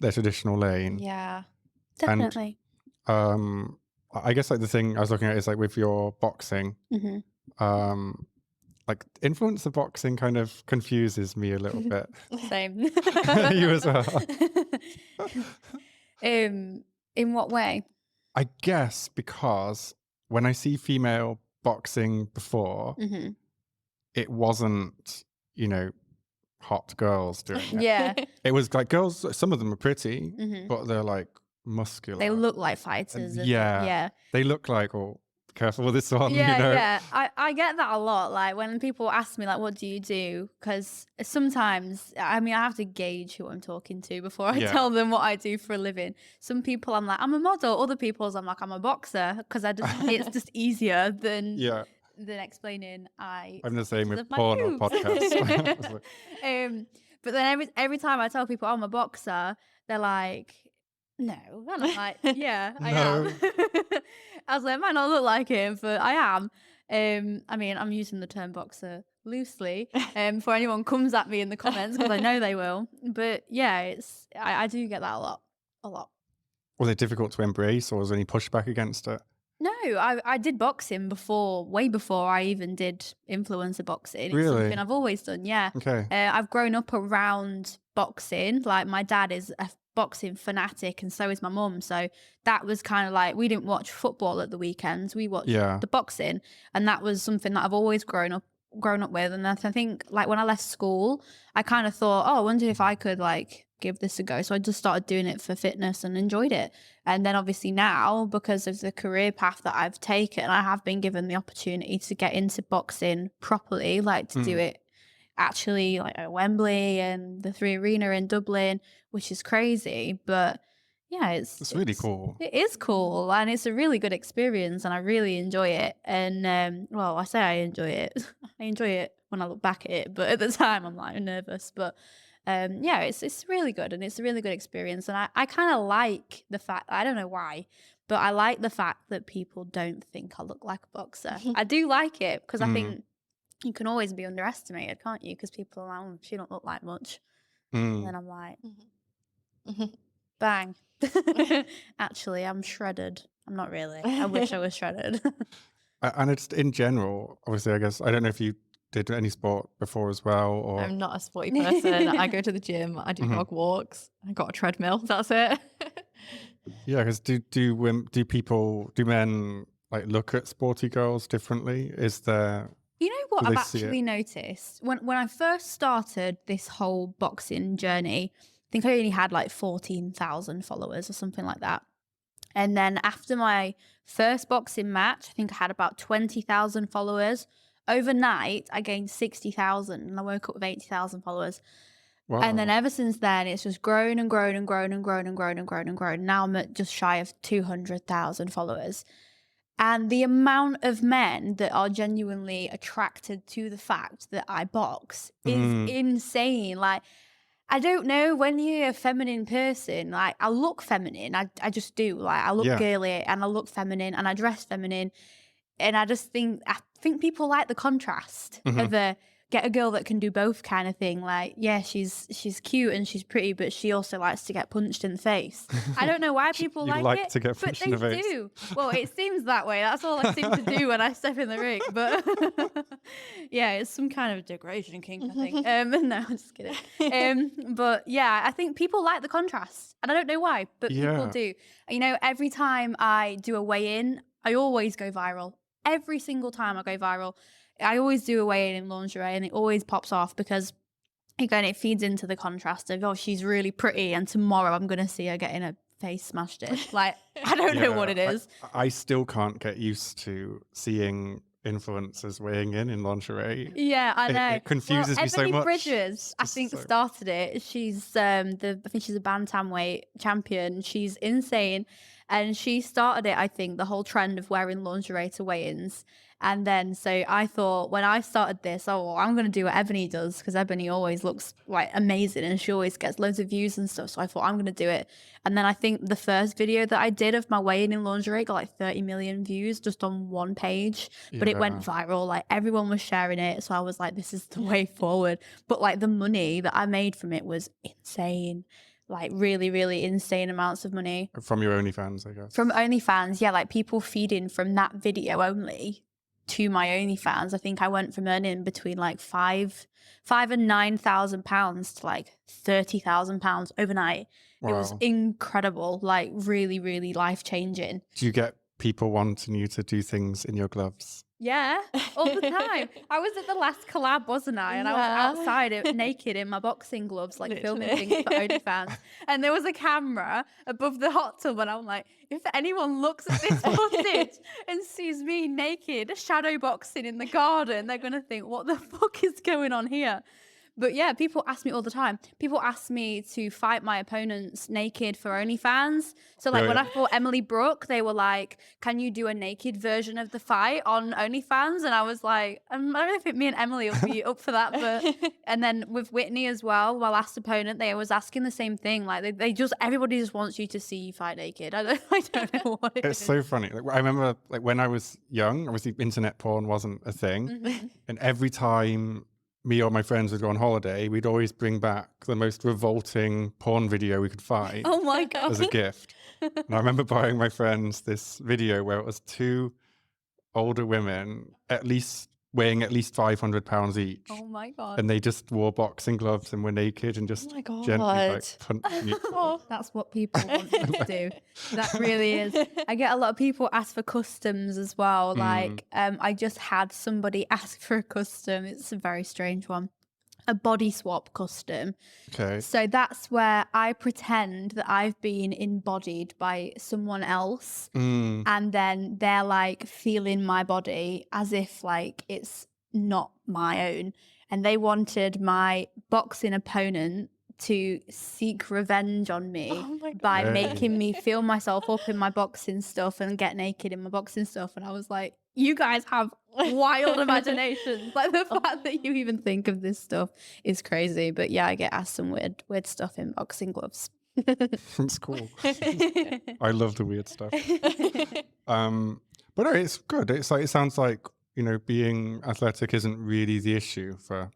their traditional lane. Yeah. Definitely. I guess like the thing I was looking at is like with your boxing, like influence of boxing kind of confuses me a little bit. Same. You as well. In what way? I guess because when I see female boxing before, it wasn't, you know, hot girls doing it. Yeah. It was like girls, some of them are pretty, but they're like muscular. They look like fighters. Yeah. They look like, oh, careful with this one, Yeah, you know? yeah. I get that a lot. Like when people ask me, like, what do you do? Because sometimes, I mean, I have to gauge who I'm talking to before I tell them what I do for a living. Some people I'm like, I'm a model. Other people's I'm like, I'm a boxer. Because it's just easier than explaining I'm the same with porn or podcast. But then every time I tell people I'm a boxer, they're like, no. And I'm like, yeah, I am. I was like, I might not look like him, but I am. I mean, I'm using the term boxer loosely for anyone comes at me in the comments, because I know they will. But yeah, I do get that a lot. Was it difficult to embrace, or was there any pushback against it? No, I did boxing way before I even did influencer boxing. Really? It's something I've always done, yeah. Okay. I've grown up around boxing. Like my dad is a boxing fanatic, and so is my mum. So that was kind of like, we didn't watch football at the weekends. We watched the boxing, and that was something that I've always grown up with. And I think like when I left school, I kind of thought, oh, I wonder if I could like give this a go. So I just started doing it for fitness and enjoyed it. And then obviously now, because of the career path that I've taken, I have been given the opportunity to get into boxing properly, like to do it actually like at Wembley and the 3 Arena in Dublin, which is crazy. But yeah, it's really cool. It is cool, and it's a really good experience, and I really enjoy it. And well, I say I enjoy it. I enjoy it when I look back at it, but at the time I'm like nervous. But yeah, it's really good, and it's a really good experience. And I kind of like the fact, I don't know why, but I like the fact that people don't think I look like a boxer. I do like it, because I think you can always be underestimated, can't you? Because people are like, oh, she don't look like much. And then I'm like, bang. Actually, I'm shredded. I'm not really. I wish I was shredded. And it's in general, obviously, I guess, I don't know if you did any sport before as well, or I'm not a sporty person. I go to the gym, I do dog walks, I got a treadmill, that's it. yeah, because do men like look at sporty girls differently? Is there, you know what do I've they see actually noticed? When I first started this whole boxing journey, I think I only had like 14,000 followers or something like that. And then after my first boxing match, I think I had about 20,000 followers. Overnight, I gained 60,000, and I woke up with 80,000 followers. wow. And then ever since then, it's just grown and grown and grown and grown and grown and grown and grown. Now I'm at just shy of 200,000 followers. And the amount of men that are genuinely attracted to the fact that I box is insane. Like, I don't know, when you're a feminine person, like I look feminine, I just do. Like I look girly, and I look feminine, and I dress feminine. And I think people like the contrast of get a girl that can do both kind of thing. Like, yeah, she's cute and she's pretty, but she also likes to get punched in the face. I don't know why people like it, to get punched but in the face. they do. Well, it seems that way. That's all I seem to do when I step in the ring. But yeah, it's some kind of degradation kink, I think. No, I'm just kidding. But yeah, I think people like the contrast, and I don't know why, but people do. You know, every time I do a weigh-in, I always go viral. Every single time I go viral, I always do a weigh-in in lingerie, and it always pops off because, again, it feeds into the contrast of, oh, she's really pretty, and tomorrow I'm going to see her getting her face smashed in. Like, I don't know what it is. I still can't get used to seeing influencers weighing in lingerie. Yeah, I know. It confuses me so Ebony much. Bridges, I think, started it. She's I think she's a bantamweight champion. She's insane. And she started it, I think, the whole trend of wearing lingerie to weigh-ins. And then so I thought when I started this, oh, well, I'm going to do what Ebony does, because Ebony always looks like amazing and she always gets loads of views and stuff. So I thought I'm going to do it. And then I think the first video that I did of my weighing in lingerie got like 30 million views just on one page, but it went viral. Like everyone was sharing it. So I was like, this is the way forward. But like the money that I made from it was insane. Like really, really insane amounts of money. From your OnlyFans, I guess. From OnlyFans, yeah, like people feeding from that video only to my OnlyFans. I think I went from earning between like £5,000 and £9,000 to like £30,000 overnight. Wow. It was incredible, like really, really life changing. Do you get people wanting you to do things in your gloves? Yeah, all the time. I was at the last collab, wasn't I? And I was outside naked in my boxing gloves, like filming things for OnlyFans. And there was a camera above the hot tub, and I'm like, if anyone looks at this footage and sees me naked, shadow boxing in the garden, they're gonna think, what the fuck is going on here? But yeah, people ask me all the time. People ask me to fight my opponents naked for OnlyFans. So like when I fought Emily Brooke, they were like, can you do a naked version of the fight on OnlyFans? And I was like, I don't know if me and Emily will be up for that. But and then with Whitney as well, my last opponent, they was asking the same thing. Like they just, everybody just wants you to see you fight naked. I don't know what it is. It's so funny. Like, I remember like when I was young, obviously internet porn wasn't a thing. And every time me or my friends would go on holiday, we'd always bring back the most revolting porn video we could find. Oh my God. As a gift. And I remember buying my friends this video where it was two older women, weighing at least 500 pounds each. Oh my God. And they just wore boxing gloves and were naked and just gently like punching each other. That's what people want me to do. That really is. I get a lot of people ask for customs as well. Like I just had somebody ask for a custom. It's a very strange one. A body swap custom. Okay. So that's where I pretend that I've been embodied by someone else, and then they're like feeling my body as if like it's not my own. And they wanted my boxing opponent to seek revenge on me by making me feel myself up in my boxing stuff and get naked in my boxing stuff. And I was like, you guys have wild imaginations. Like the fact that you even think of this stuff is crazy. But yeah, I get asked some weird stuff in boxing gloves. It's cool. I love the weird stuff. But no, it's good. It's like, it sounds like, you know, being athletic isn't really the issue for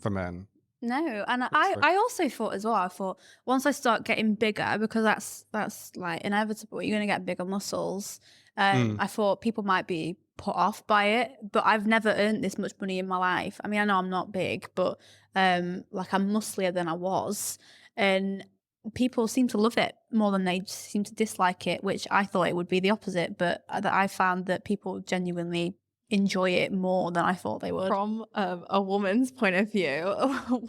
men. No, and I also thought as well, I thought once I start getting bigger, because that's like inevitable, you're going to get bigger muscles. I thought people might be put off by it, but I've never earned this much money in my life. I mean, I know I'm not big, but like I'm musclier than I was. And people seem to love it more than they seem to dislike it, which I thought it would be the opposite. But I found that people genuinely enjoy it more than I thought they would. From a woman's point of view,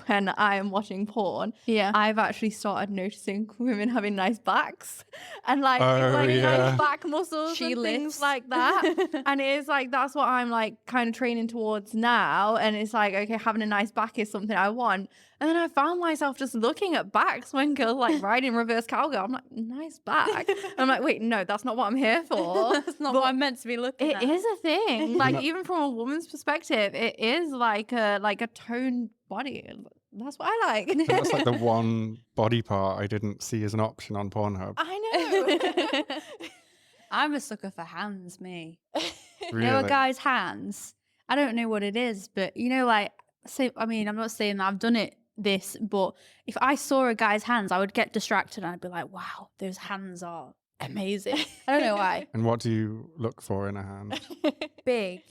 when I am watching porn, I've actually started noticing women having nice backs and like nice back muscles and things like that. And it is like, that's what I'm like kind of training towards now. And it's like, okay, having a nice back is something I want. And then I found myself just looking at backs when girls like riding reverse cowgirl. I'm like, nice back. And I'm like, wait, no, that's not what I'm here for. That's not what I'm meant to be looking at. It is a thing. Like even from a woman's perspective, it is like a toned body. That's what I like. And that's like the one body part I didn't see as an option on Pornhub. I know. I'm a sucker for hands, me. Really? You know a guy's hands? I don't know what it is, but you know, like, I mean, I'm not saying that I've done this, but if I saw a guy's hands, I would get distracted and I'd be like, wow, those hands are amazing. I don't know why. And what do you look for in a hand? Big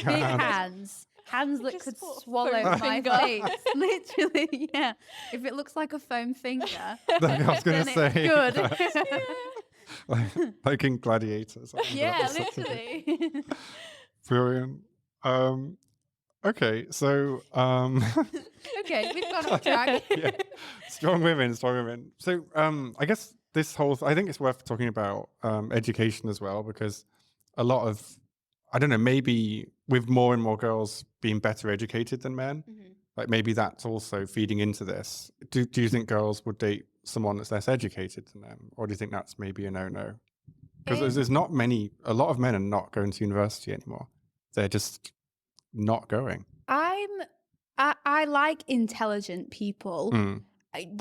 hands. Hands that could swallow my face. Literally, yeah. If it looks like a foam finger, I was going to say. Good. like in Gladiators. Yeah, literally. Brilliant. Okay, so okay, we've gone off track. Yeah. Strong women. So I guess I think it's worth talking about education as well, because a lot of, I don't know, maybe with more and more girls being better educated than men, like maybe that's also feeding into this. Do you think girls would date someone that's less educated than them, or do you think that's maybe a no-no? Because there's not a lot of men are not going to university anymore. they're just not going. I like intelligent people. Mm.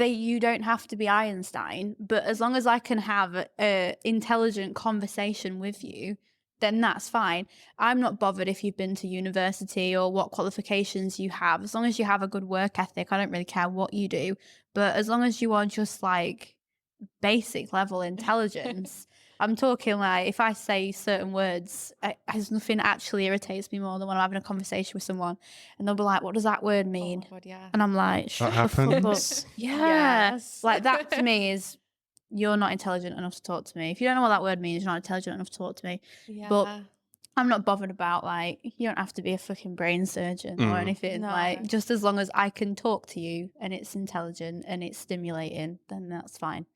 You don't have to be Einstein, but as long as I can have a intelligent conversation with you, then that's fine. I'm not bothered if you've been to university or what qualifications you have. As long as you have a good work ethic, I don't really care what you do. But as long as you are just like basic level intelligence, I'm talking like if I say certain words, there's nothing actually irritates me more than when I'm having a conversation with someone and they'll be like, "What does that word mean?" Oh, God, yeah. And I'm like, "Shut That the fuck up." happens. Yeah. Yes. Like that to me is you're not intelligent enough to talk to me. If you don't know what that word means, you're not intelligent enough to talk to me. Yeah. But I'm not bothered about like you don't have to be a fucking brain surgeon or anything. No. Like just as long as I can talk to you and it's intelligent and it's stimulating, then that's fine.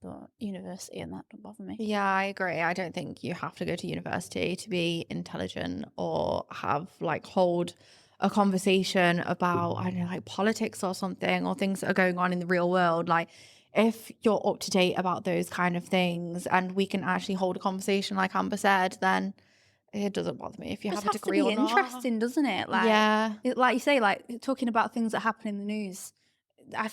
But university and that don't bother me. Yeah, I agree. I don't think you have to go to university to be intelligent or have like hold a conversation about, I don't know, like politics or something or things that are going on in the real world. Like if you're up to date about those kind of things and we can actually hold a conversation like Amber said, then it doesn't bother me if you Just have a has degree to or be not. interesting, doesn't it? Like, Yeah. like you say, like talking about things that happen in the news.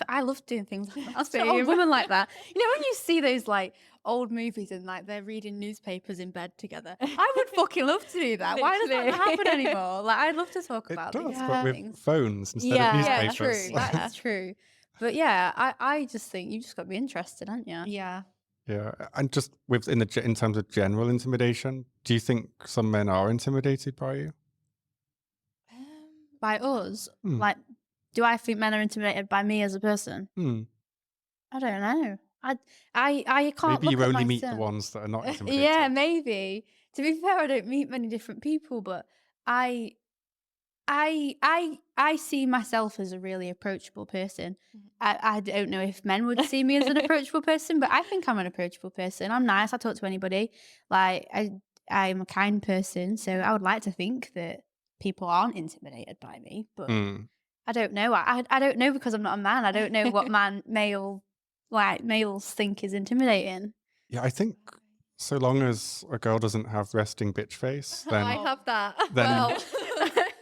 I love doing things like that. I was an Same. old woman like that. You know, when you see those like old movies and like they're reading newspapers in bed together, I would fucking love to do that. Why does that not happen anymore? Like, I'd love to talk It about does, these but with things. phones instead of Yeah, Yeah, newspapers. true. That's true. But yeah, I just think you just got to be interested, aren't you? Yeah. Yeah, and just with in terms of general intimidation, do you think some men are intimidated by you? By us, Hmm. like, do I think men are intimidated by me as a person? Hmm. I don't know. I can't Maybe look you at only meet the myself. ones that are not intimidated. Yeah, maybe. To be fair, I don't meet many different people, but I I see myself as a really approachable person. I don't know if men would see me as an approachable person, but I think I'm an approachable person. I'm nice. I talk to anybody. Like I'm a kind person, so I would like to think that people aren't intimidated by me, but Hmm. I don't know. I don't know because I'm not a man. I don't know what males think is intimidating. Yeah, I think so long as a girl doesn't have resting bitch face, then I have that. then- well,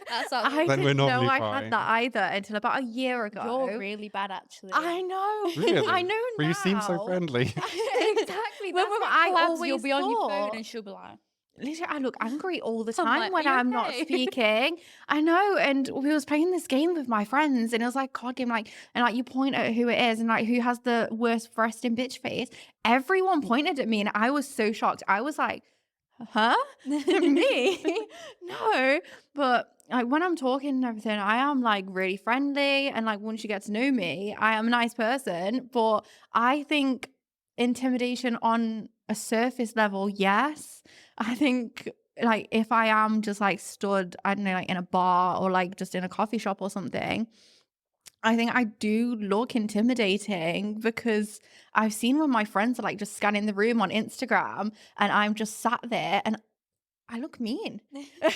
That's I Then we're didn't know normally I fine. had that either until about a year ago. You're really bad, actually. I know. Really? I know But now. you seem so friendly. Exactly. When That's we're what at I collabs, always you'll be on your phone thought. and she'll be like, Literally, I look angry all the I'm time like, when "Are you I'm not okay?" speaking. I know. And we was playing this game with my friends and it was like card game, like, and like you point at who it is and like who has the worst resting bitch face. Everyone pointed at me and I was so shocked. I was like, huh? Me? No. But like when I'm talking and everything, I am like really friendly. And like once you get to know me, I am a nice person. But I think intimidation on a surface level, yes. I think like if I am just like stood, I don't know, like in a bar or like just in a coffee shop or something, I think I do look intimidating because I've seen when my friends are like just scanning the room on Instagram and I'm just sat there and I look mean.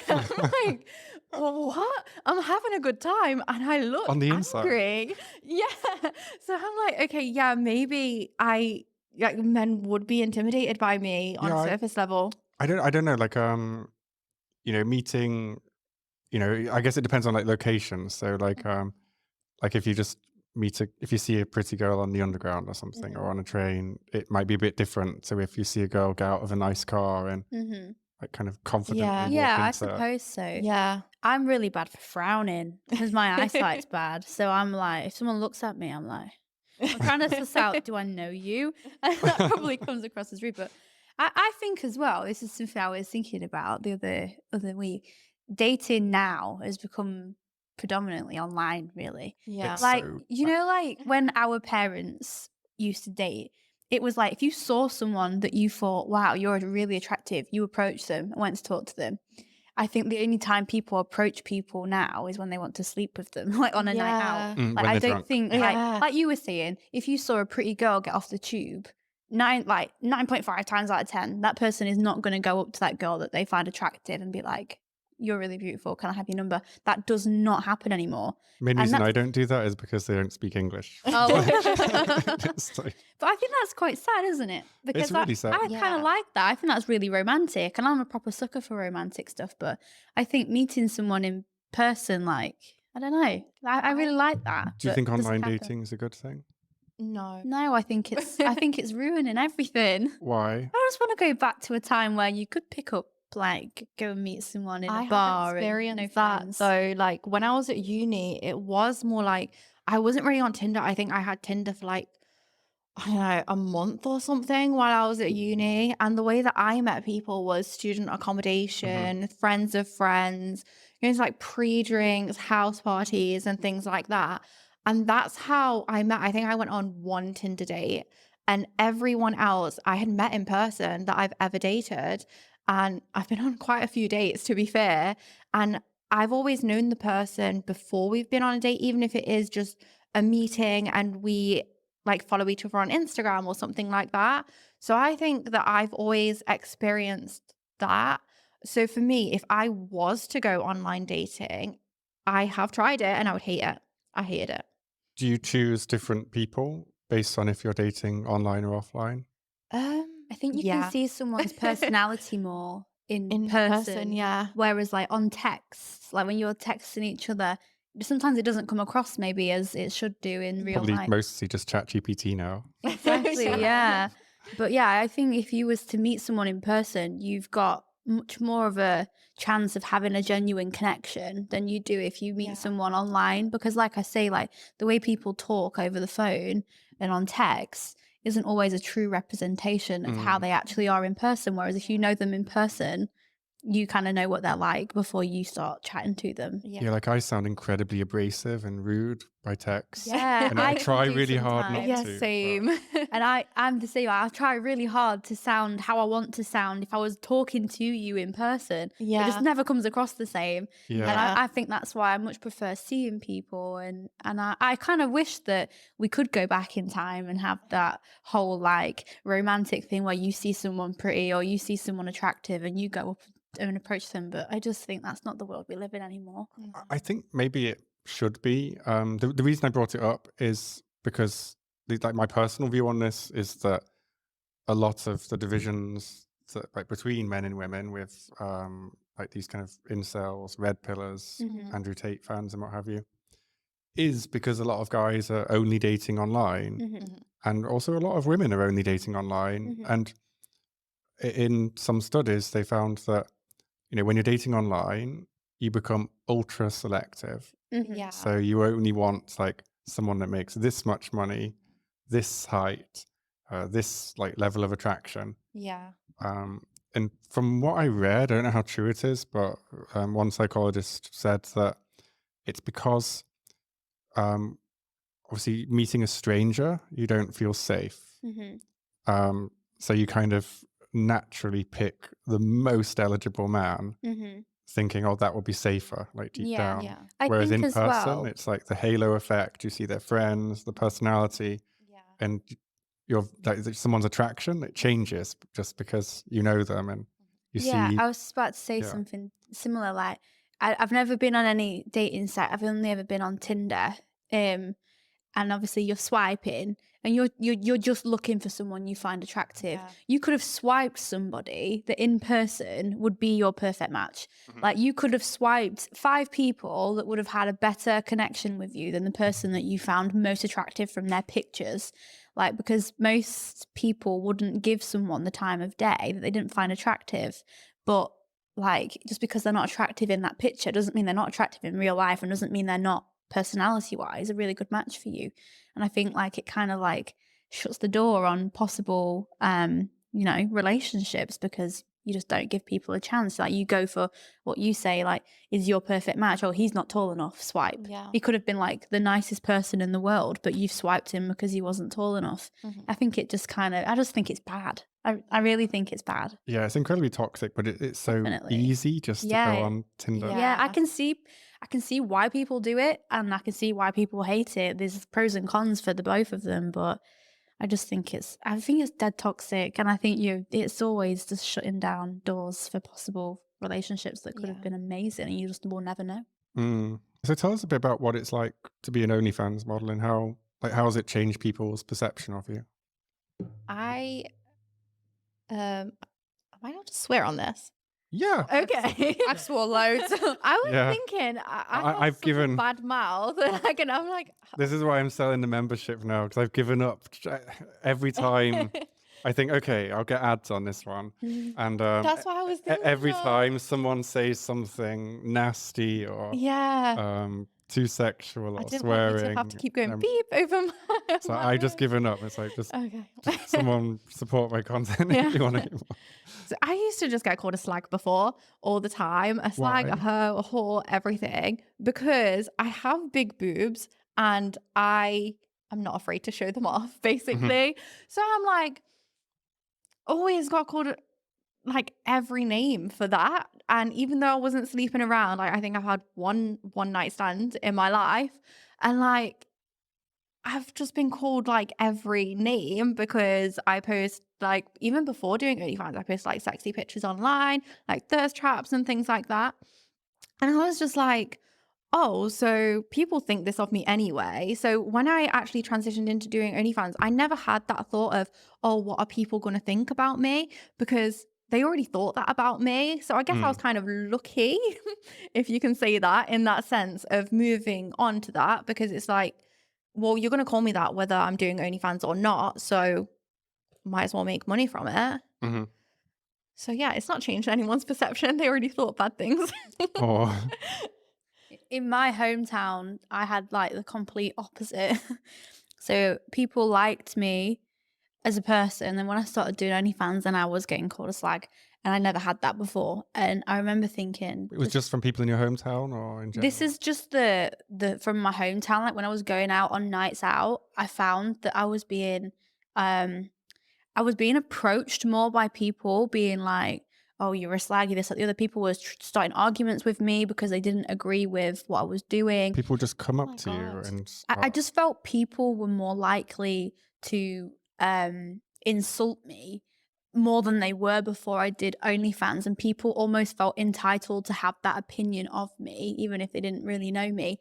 I'm like, what? I'm having a good time and I look On the inside. angry. Yeah. So I'm like, okay, yeah, maybe like men would be intimidated by me on Yeah, a surface level. I don't know, like meeting, I guess it depends on like location. So like if you just if you see a pretty girl on the underground or something or on a train, it might be a bit different to if you see a girl get out of a nice car and like kind of confidently Yeah. walk yeah, I into suppose so. Yeah. I'm really bad for frowning because my eyesight's bad. So I'm like, if someone looks at me, I'm like, I'm trying to suss out, do I know you? And that probably comes across as rude. But I think as well, this is something I was thinking about the other week. Dating now has become predominantly online, really. Yeah. It's Like, so you know, like when our parents used to date, it was like if you saw someone that you thought, wow, you're really attractive, you approached them and went to talk to them. I think the only time people approach people now is when they want to sleep with them, like on a night out. Mm, Like when I they're don't drunk. think Yeah. like you were saying, if you saw a pretty girl get off the tube, 9.5 times out of 10, that person is not going to go up to that girl that they find attractive and be like, you're really beautiful, can I have your number? That does not happen anymore. Main And reason I that's- don't do that is because they don't speak English. Oh. It's like- But I think that's quite sad, isn't it? Because really sad. I kind Yeah. of like that. I think that's really romantic, and I'm a proper sucker for romantic stuff. But I think meeting someone in person, like, I don't know, I really like that. Do you but think it doesn't online happen. dating is a good thing? No. No, I think it's ruining everything. Why? I just want to go back to a time where you could pick up, like, go and meet someone in a bar. have experienced and no that friends. though. Like when I was at uni, it was more like I wasn't really on Tinder. I think I had Tinder for like, I don't know, a month or something while I was at uni. And the way that I met people was student accommodation, friends of friends, going to like pre-drinks, house parties and things like that. And that's how I met. I think I went on one Tinder date, and everyone else I had met in person that I've ever dated. And I've been on quite a few dates, to be fair. And I've always known the person before we've been on a date, even if it is just a meeting and we like follow each other on Instagram or something like that. So I think that I've always experienced that. So for me, if I was to go online dating, I have tried it and I would hate it. I hated it. Do you choose different people based on if you're dating online or offline? I think you Yeah. can see someone's personality more in In person. person, yeah. Whereas like on text, like when you're texting each other, sometimes it doesn't come across maybe as it should do in real Probably life. mostly just ChatGPT now. Exactly, yeah. But yeah, I think if you was to meet someone in person, you've got much more of a chance of having a genuine connection than you do if you meet Yeah. someone online. Because like I say, like the way people talk over the phone and on text isn't always a true representation of how they actually are in person. Whereas if you know them in person, you kind of know what they're like before you start chatting to them. Yeah, like I sound incredibly abrasive and rude by text. Yeah, And I try can do really hard not sometimes. Yeah, to. but- same. And I'm the same. I try really hard to sound how I want to sound if I was talking to you in person. It Yeah. just never comes across the same. Yeah. And I think that's why I much prefer seeing people. And I kind of wish that we could go back in time and have that whole like romantic thing where you see someone pretty or you see someone attractive and you go up and approach them. But I just think that's not the world we live in anymore. I think maybe it should be. The reason I brought it up is because like my personal view on this is that a lot of the divisions that, like between men and women with like these kind of incels, red pillars, Andrew Tate fans and what have you, is because a lot of guys are only dating online and also a lot of women are only dating online. And in some studies, they found that, you know, when you're dating online, you become ultra selective. Yeah. So you only want like someone that makes this much money, this height, this like level of attraction. Yeah. And from what I read, I don't know how true it is, but one psychologist said that it's because obviously meeting a stranger, you don't feel safe. So you kind of naturally pick the most eligible man, thinking, oh, that will be safer, like deep down. Yeah. I Whereas think in as person, well, it's like the halo effect. You see their friends, the personality, Yeah. and your like someone's attraction. It changes just because you know them and you yeah, see. I was about to say Yeah. something similar. Like, I've never been on any dating site. I've only ever been on Tinder. And obviously you're swiping, and you're just looking for someone you find attractive. Yeah. You could have swiped somebody that in person would be your perfect match. Like you could have swiped 5 people that would have had a better connection with you than the person that you found most attractive from their pictures. Like, because most people wouldn't give someone the time of day that they didn't find attractive. But like, just because they're not attractive in that picture doesn't mean they're not attractive in real life, and doesn't mean they're not personality wise a really good match for you. And I think like it kind of like shuts the door on possible you know, relationships, because you just don't give people a chance. Like you go for what you say, like, is your perfect match? Oh, he's not tall enough, swipe. Yeah. He could have been like the nicest person in the world, but you've swiped him because he wasn't tall enough. I think it just kind of, I just think it's bad. I really think it's bad. Yeah, it's incredibly toxic, but it's so Definitely. easy just to Yeah. go on Tinder. Yeah, I Yeah. can see why people do it, and I can see why people hate it. There's pros and cons for the both of them, but I just think it's dead toxic, and I think it's always just shutting down doors for possible relationships that could have been amazing, and you just will never know. So tell us a bit about what it's like to be an OnlyFans model, and how has it changed people's perception of you? I am I allowed to swear on this? Yeah. Okay. I've swore loads. I was Yeah. thinking I have I've such given- a bad mouth. Like, and I'm like, This is why I'm selling the membership now, because I've given up every time. I think, okay, I'll get ads on this one. And that's what I was thinking. every time someone says something nasty or too sexual I or didn't want you swearing, to have to keep going beep over my so I just given up. It's like, just Okay. someone support my content if you want to. So I used to just get called a slag before all the time. A slag, Why? a hoe, a whore, everything. Because I have big boobs and I'm not afraid to show them off, basically. So I'm like, always got called like every name for that. And even though I wasn't sleeping around, like I think I've had one night stand in my life. And like I've just been called like every name because I post, like, even before doing OnlyFans, I post like sexy pictures online, like thirst traps and things like that. And I was just like, oh, so people think this of me anyway. So when I actually transitioned into doing OnlyFans, I never had that thought of, oh, what are people going to think about me? Because they already thought that about me. So I guess I was kind of lucky, if you can say that, in that sense of moving on to that, because it's like, well, you're going to call me that whether I'm doing OnlyFans or not. So might as well make money from it. So yeah, it's not changed anyone's perception. They already thought bad things. Oh, In my hometown, I had like the complete opposite. So people liked me as a person. And when I started doing OnlyFans, then I was getting called a slag. And I never had that before. And I remember thinking, it was just from people in your hometown or in general? this is just the from my hometown. Like when I was going out on nights out, I found that I was being approached more by people being like, oh, you're a slaggy, this, like the other people was starting arguments with me because they didn't agree with what I was doing. People just come Oh up my to you God. and I just felt people were more likely to insult me more than they were before I did OnlyFans, and people almost felt entitled to have that opinion of me, even if they didn't really know me.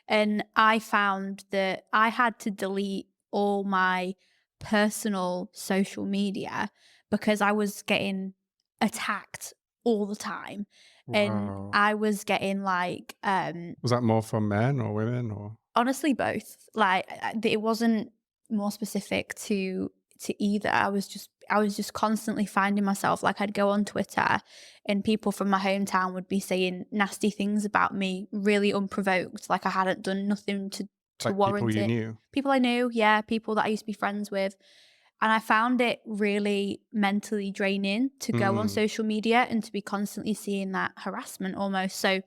And I found that I had to delete all my personal social media because I was getting attacked all the time. And Wow. I was getting like Was that more from men or women or? honestly both. Like it wasn't more specific to either. I was just constantly finding myself, like I'd go on Twitter and people from my hometown would be saying nasty things about me really unprovoked, like I hadn't done nothing to Like warrant people you it. knew? People I knew, yeah, people that I used to be friends with. And I found it really mentally draining to go on social media and to be constantly seeing that harassment almost. So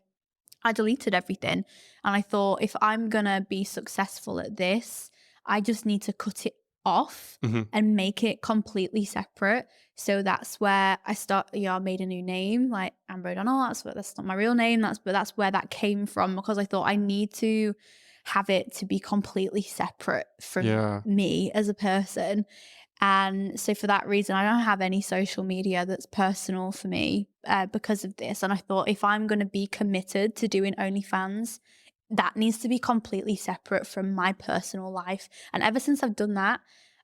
I deleted everything. And I thought, if I'm going to be successful at this, I just need to cut it off and make it completely separate. So that's where I made a new name, like Amber O'Donnell. That's not my real name. But that's where that came from, because I thought I need to have it to be completely separate from me as a person. And so for that reason, I don't have any social media that's personal for me because of this. And I thought, if I'm going to be committed to doing OnlyFans, that needs to be completely separate from my personal life. And ever since I've done that,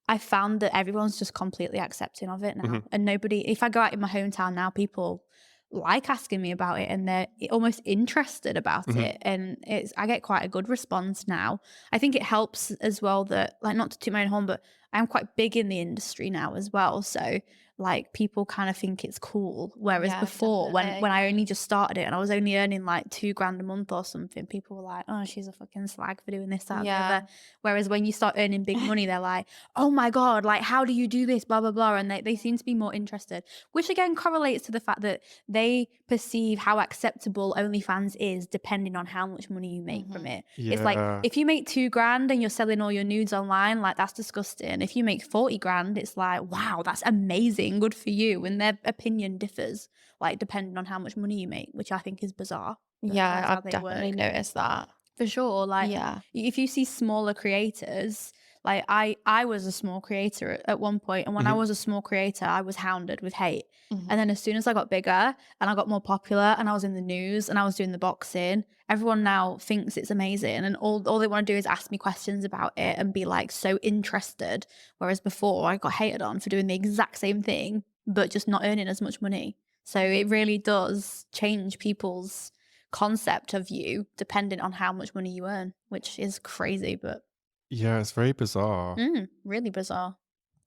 I found that everyone's just completely accepting of it now. And nobody, if I go out in my hometown now, people like asking me about it and they're almost interested about it. And I get quite a good response now. I think it helps as well that, like, not to toot my own horn, but I'm quite big in the industry now as well. So like people kind of think it's cool. Whereas before, when I only just started it and I was only earning like $2,000 a month or something, people were like, oh, she's a fucking slag for doing this, that, and the other. Whereas when you start earning big money, they're like, oh my God, like, how do you do this? Blah, blah, blah. And they seem to be more interested, which again correlates to the fact that they perceive how acceptable OnlyFans is depending on how much money you make from it. It's like, if you make $2,000 and you're selling all your nudes online, like, that's disgusting. If you make $40,000, it's like, wow, that's amazing, good for you. And their opinion differs, like, depending on how much money you make, which I think is bizarre. Yeah, I've definitely noticed that. For sure. Like, if you see smaller creators, Like I was a small creator at one point, and when I was a small creator, I was hounded with hate. And then as soon as I got bigger and I got more popular and I was in the news and I was doing the boxing, everyone now thinks it's amazing, and all they want to do is ask me questions about it and be like so interested. Whereas before I got hated on for doing the exact same thing but just not earning as much money. So it really does change people's concept of you depending on how much money you earn, which is crazy, but Yeah, it's very bizarre. really bizarre.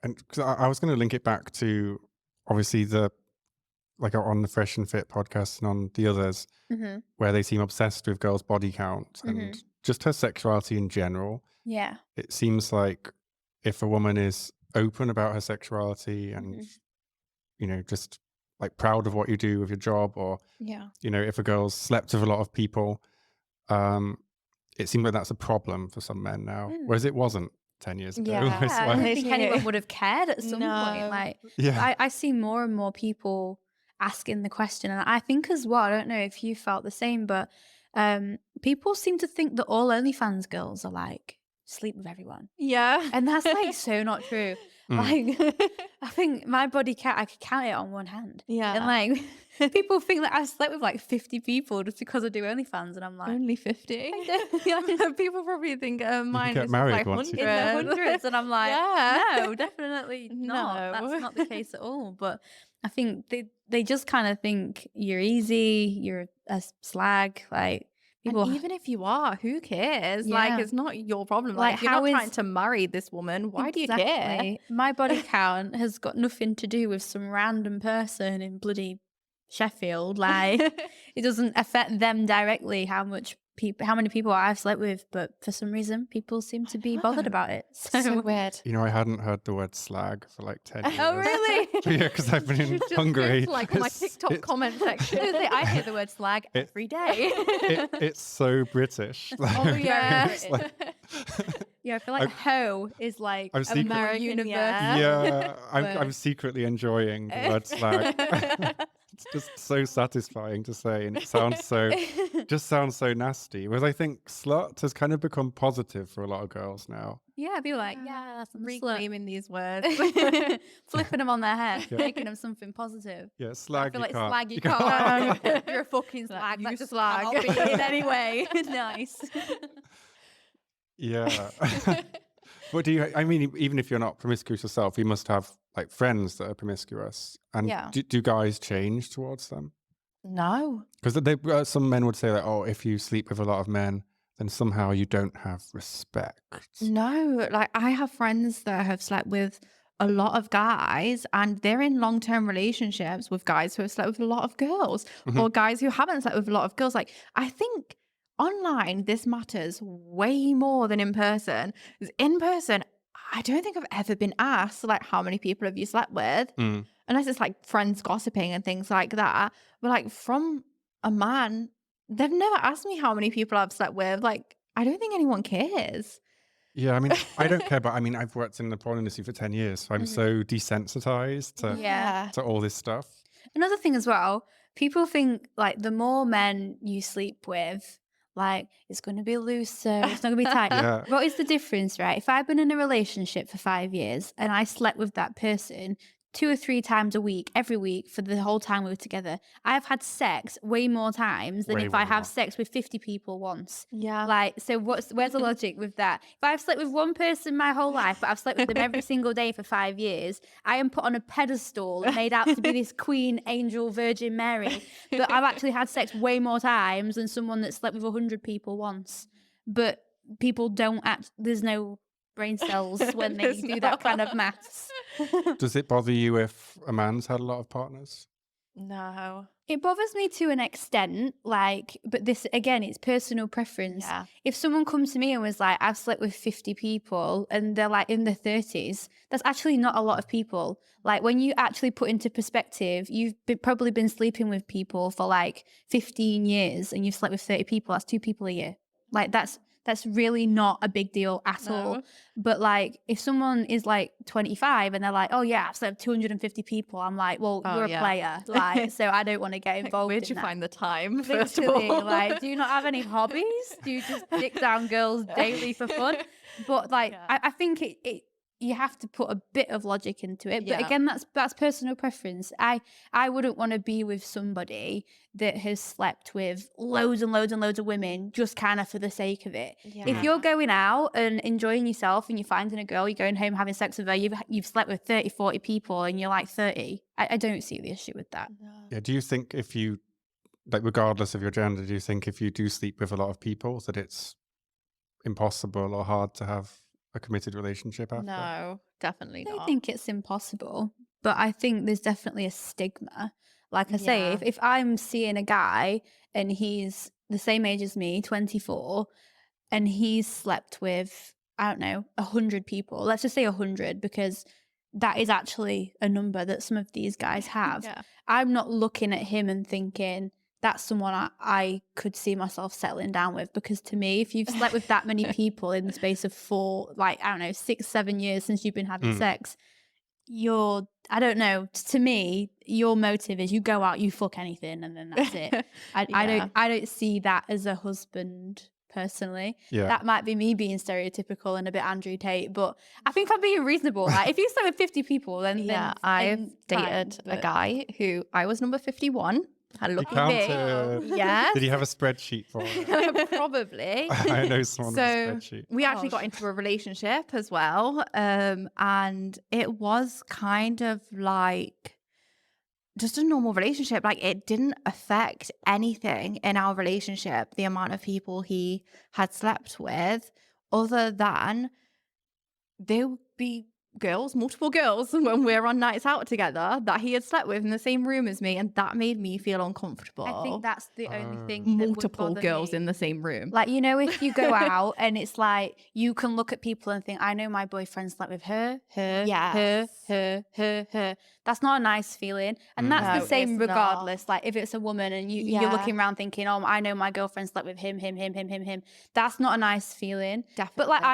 And 'cause I was going to link it back to obviously like on the Fresh and Fit podcast and on the others, where they seem obsessed with girls' body count and just her sexuality in general. Yeah. It seems like if a woman is open about her sexuality and, you know, just like proud of what you do with your job, or, you know, if a girl's slept with a lot of people, it seems like that's a problem for some men now, whereas it wasn't 10 years ago. Yeah. It's I like- don't think anyone would have cared at some point. Like, yeah. I see more and more people asking the question, and I think as well, I don't know if you felt the same, but people seem to think that all OnlyFans girls are like sleep with everyone. Yeah. And that's like so not true. Like, I think my body count, I could count it on one hand. Yeah. And like, people think that I've slept with like 50 people just because I do OnlyFans. And I'm like, Only 50. People probably think mine get is married like once you- in the hundreds. And I'm like, Yeah. no, definitely not. No. That's not the case at all. But I think they just kind of think you're easy, you're a slag. Like, people, And even if you are, who cares? Yeah. Like, it's not your problem. Like, Like, you're how not is- trying to marry this woman. Why do you care? Exactly. My body count has got nothing to do with some random person in bloody Sheffield. Like, it doesn't affect them directly how many people I've slept with, but for some reason people seem to be bothered about it. So weird. You know, I hadn't heard the word slag for like 10 years. Oh, really? Yeah, because I've been in Hungary. Like on my It's- TikTok it's- comment section. I hear the word slag every day. It's so British. Oh, yeah. It's like- Yeah, I feel like hoe is like I'm secret- American American, universal. yeah, I'm But- secretly enjoying the word slag. It's just so satisfying to say, and it sounds sounds so nasty. Whereas I think slut has kind of become positive for a lot of girls now. Yeah, I'd be like, yeah, that's a slut. Reclaiming these words. Flipping them on their head, Yeah. making them something positive. Yeah, I slag. feel you like can't. slag you can't. You're a fucking Like, slag. you That just slag. cannot be in any way. Nice. Yeah. But I mean, even if you're not promiscuous yourself, you must have like friends that are promiscuous. And Yeah. do guys change towards them? No. Because some men would say that, oh, if you sleep with a lot of men, then somehow you don't have respect. No. Like, I have friends that have slept with a lot of guys and they're in long-term relationships with guys who have slept with a lot of girls or guys who haven't slept with a lot of girls. Like, I think online this matters way more than in person. 'Cause in person, I don't think I've ever been asked like how many people have you slept with, unless it's like friends gossiping and things like that. But like from a man, they've never asked me how many people I've slept with. Like, I don't think anyone cares. Yeah, I mean, I don't care, but I mean, I've worked in the porn industry for 10 years, so I'm so desensitized to all this stuff. Another thing as well, people think like the more men you sleep with, like it's going to be looser, it's not going to be tight. Yeah. What is the difference, right? If I've been in a relationship for 5 years and I slept with that person 2 or 3 times a week, every week for the whole time we were together, I've had sex way more times than Way if I more. have sex with 50 people once. Yeah. Like, so where's the logic with that? If I've slept with one person my whole life, but I've slept with them every single day for 5 years, I am put on a pedestal made out to be this queen, angel, Virgin Mary. But I've actually had sex way more times than someone that slept with 100 people once. But people don't there's no brain cells when they There's do that kind of maths. Does it bother you if a man's had a lot of partners? No. It bothers me to an extent, like, but this again, it's personal preference. Yeah. If someone comes to me and was like, I've slept with 50 people and they're like in their 30s, that's actually not a lot of people. Like, when you actually put into perspective, you've probably been sleeping with people for like 15 years and you've slept with 30 people, that's 2 people a year. Like, that's That's really not a big deal at all. But like, if someone is like 25 and they're like, oh yeah, I've slept with 250 people, I'm like, well, you're a player, like, so I don't want to get involved. Where'd you find the time? First of Literally, all, like, do you not have any hobbies? Do you just dick down girls daily for fun? But like, I think it you have to put a bit of logic into it. But again, that's personal preference. I wouldn't want to be with somebody that has slept with loads and loads and loads of women just kind of for the sake of it. If you're going out and enjoying yourself and you're finding a girl, you're going home having sex with her, you've slept with 30, 40 people and you're like 30, I don't see the issue with that. Yeah. Do you think if you, like, regardless of your gender, do you think if you do sleep with a lot of people that it's impossible or hard to have a committed relationship after? no, definitely I not. don't think it's impossible, but I think there's definitely a stigma. Like I say, if I'm seeing a guy and he's the same age as me, 24, and he's slept with, I don't know, 100 people, let's just say 100, because that is actually a number that some of these guys have. I'm not looking at him and thinking, that's someone I could see myself settling down with, because to me, if you've slept with that many people in the space of 6, 7 years since you've been having sex, I don't know, to me, your motive is you go out, you fuck anything, and then that's it. I don't see that as a husband personally. That might be me being stereotypical and a bit Andrew Tate, but I think I'm being reasonable. Like, if you slept with 50 people, then I've dated a guy who I was number 51. Lucky me. Yes. Did he have a spreadsheet for it? Probably. I know someone with a spreadsheet. We actually got into a relationship as well. And it was kind of like just a normal relationship. Like, it didn't affect anything in our relationship, the amount of people he had slept with, other than there would be multiple girls when we're on nights out together that he had slept with in the same room as me, and that made me feel uncomfortable. I think that's the only thing. Multiple girls in the same room. Like, you know, if you go out and it's like, you can look at people and think, I know my boyfriend slept with her. That's not a nice feeling. And that's the same regardless. Like, if it's a woman and you're looking around thinking, oh, I know my girlfriend slept with him. That's not a nice feeling. Definitely. But like,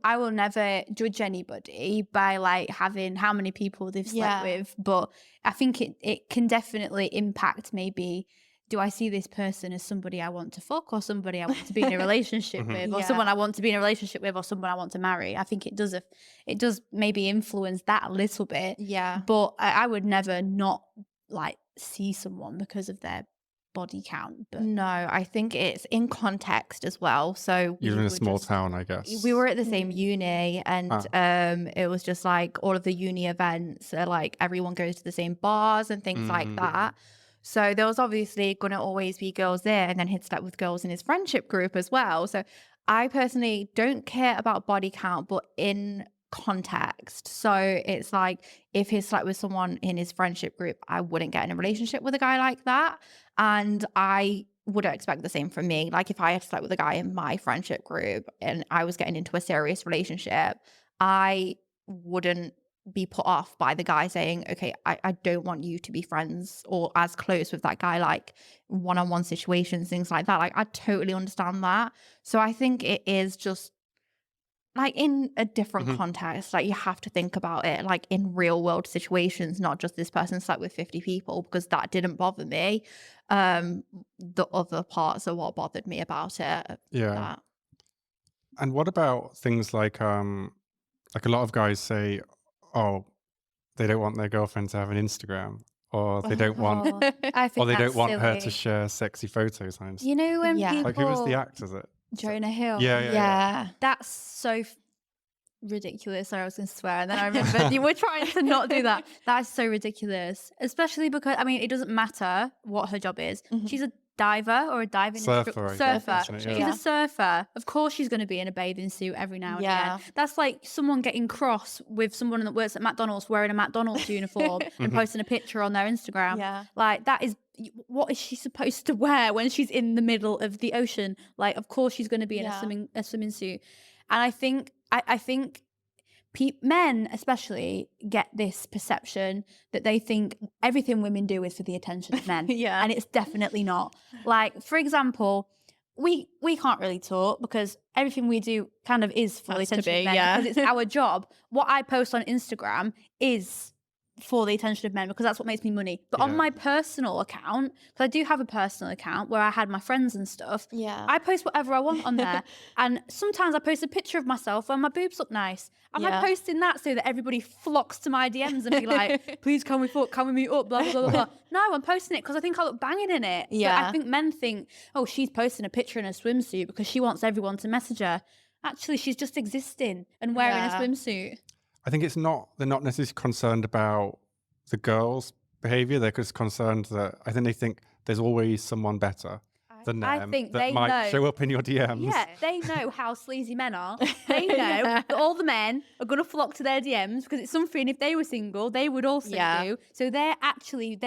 I will never judge anybody by like having how many people they've slept with. But I think it can definitely impact, maybe, do I see this person as somebody I want to fuck, or somebody I want to be in a relationship with, or someone I want to be in a relationship with, or someone I want to marry? I think it does maybe influence that a little bit. Yeah. But I would never not like see someone because of their body count. But no, I think it's in context as well. So you're in a small town, I guess. We were at the same uni, and it was just like all of the uni events are like everyone goes to the same bars and things like that. So there was obviously going to always be girls there, and then he'd slept with girls in his friendship group as well. So I personally don't care about body count, but in context. So it's like, if he slept with someone in his friendship group, I wouldn't get in a relationship with a guy like that. And I wouldn't expect the same from me. Like, if I had slept with a guy in my friendship group and I was getting into a serious relationship, I wouldn't be put off by the guy saying, okay, I don't want you to be friends or as close with that guy, like one-on-one situations, things like that. Like, I totally understand that. So I think it is just like in a different context. Like, you have to think about it like in real world situations, not just this person slept with 50 people, because that didn't bother me. The other parts are what bothered me about it. Yeah. And what about things like a lot of guys say, oh, they don't want their girlfriend to have an Instagram, or they don't want, or they don't want her to share sexy photos on Instagram. You know, when people, like, who was the actor? Is it Jonah Hill? Yeah. That's so ridiculous. Sorry, I was going to swear, and then I remembered you were trying to not do that. That's so ridiculous, especially because, I mean, it doesn't matter what her job is. She's a diver or a diving surfer. She's a surfer. Of course she's going to be in a bathing suit every now and again. That's like someone getting cross with someone that works at McDonald's wearing a McDonald's uniform and posting a picture on their Instagram. Like, that is, what is she supposed to wear when she's in the middle of the ocean? Like, of course she's going to be in a swimming suit. And I think men especially get this perception that they think everything women do is for the attention of men. And it's definitely not. Like, for example, we can't really talk because everything we do kind of is for the Has to attention be, of men yeah. because it's our job. What I post on Instagram is for the attention of men because that's what makes me money. But on Yeah. my personal account, because I do have a personal account where I had my friends and stuff, Yeah. I post whatever I want on there. And sometimes I post a picture of myself when my boobs look nice. I'm like Yeah. posting that so that everybody flocks to my DMs and be like, please can we fuck, can we meet up, blah, blah, blah, blah. No, I'm posting it because I think I look banging in it. Yeah. But I think men think, oh, she's posting a picture in a swimsuit because she wants everyone to message her. Actually, she's just existing and wearing a Yeah. swimsuit. I think they're not necessarily concerned about the girls' behavior. They're just concerned that I think they think there's always someone better than them I think that they might know. show up in your DMs. Yeah, they know how sleazy men are. They know that all the men are going to flock to their DMs because it's something if they were single, they would also do. So they're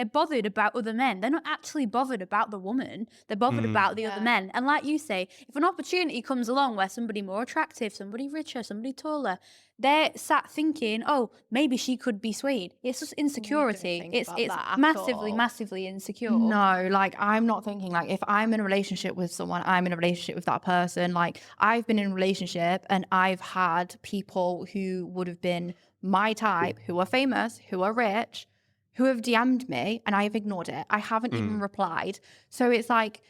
bothered about other men. They're not actually bothered about the woman. They're bothered about the other men. And like you say, if an opportunity comes along where somebody more attractive, somebody richer, somebody taller, they're sat thinking, oh, maybe she could be swayed. It's just insecurity. think It's about that at massively, all. massively insecure. No, like I'm not thinking like if I'm in a relationship with someone, I'm in a relationship with that person. Like I've been in a relationship and I've had people who would have been my type, who are famous, who are rich, who have DM'd me and I've ignored it. I haven't even replied. So it's like,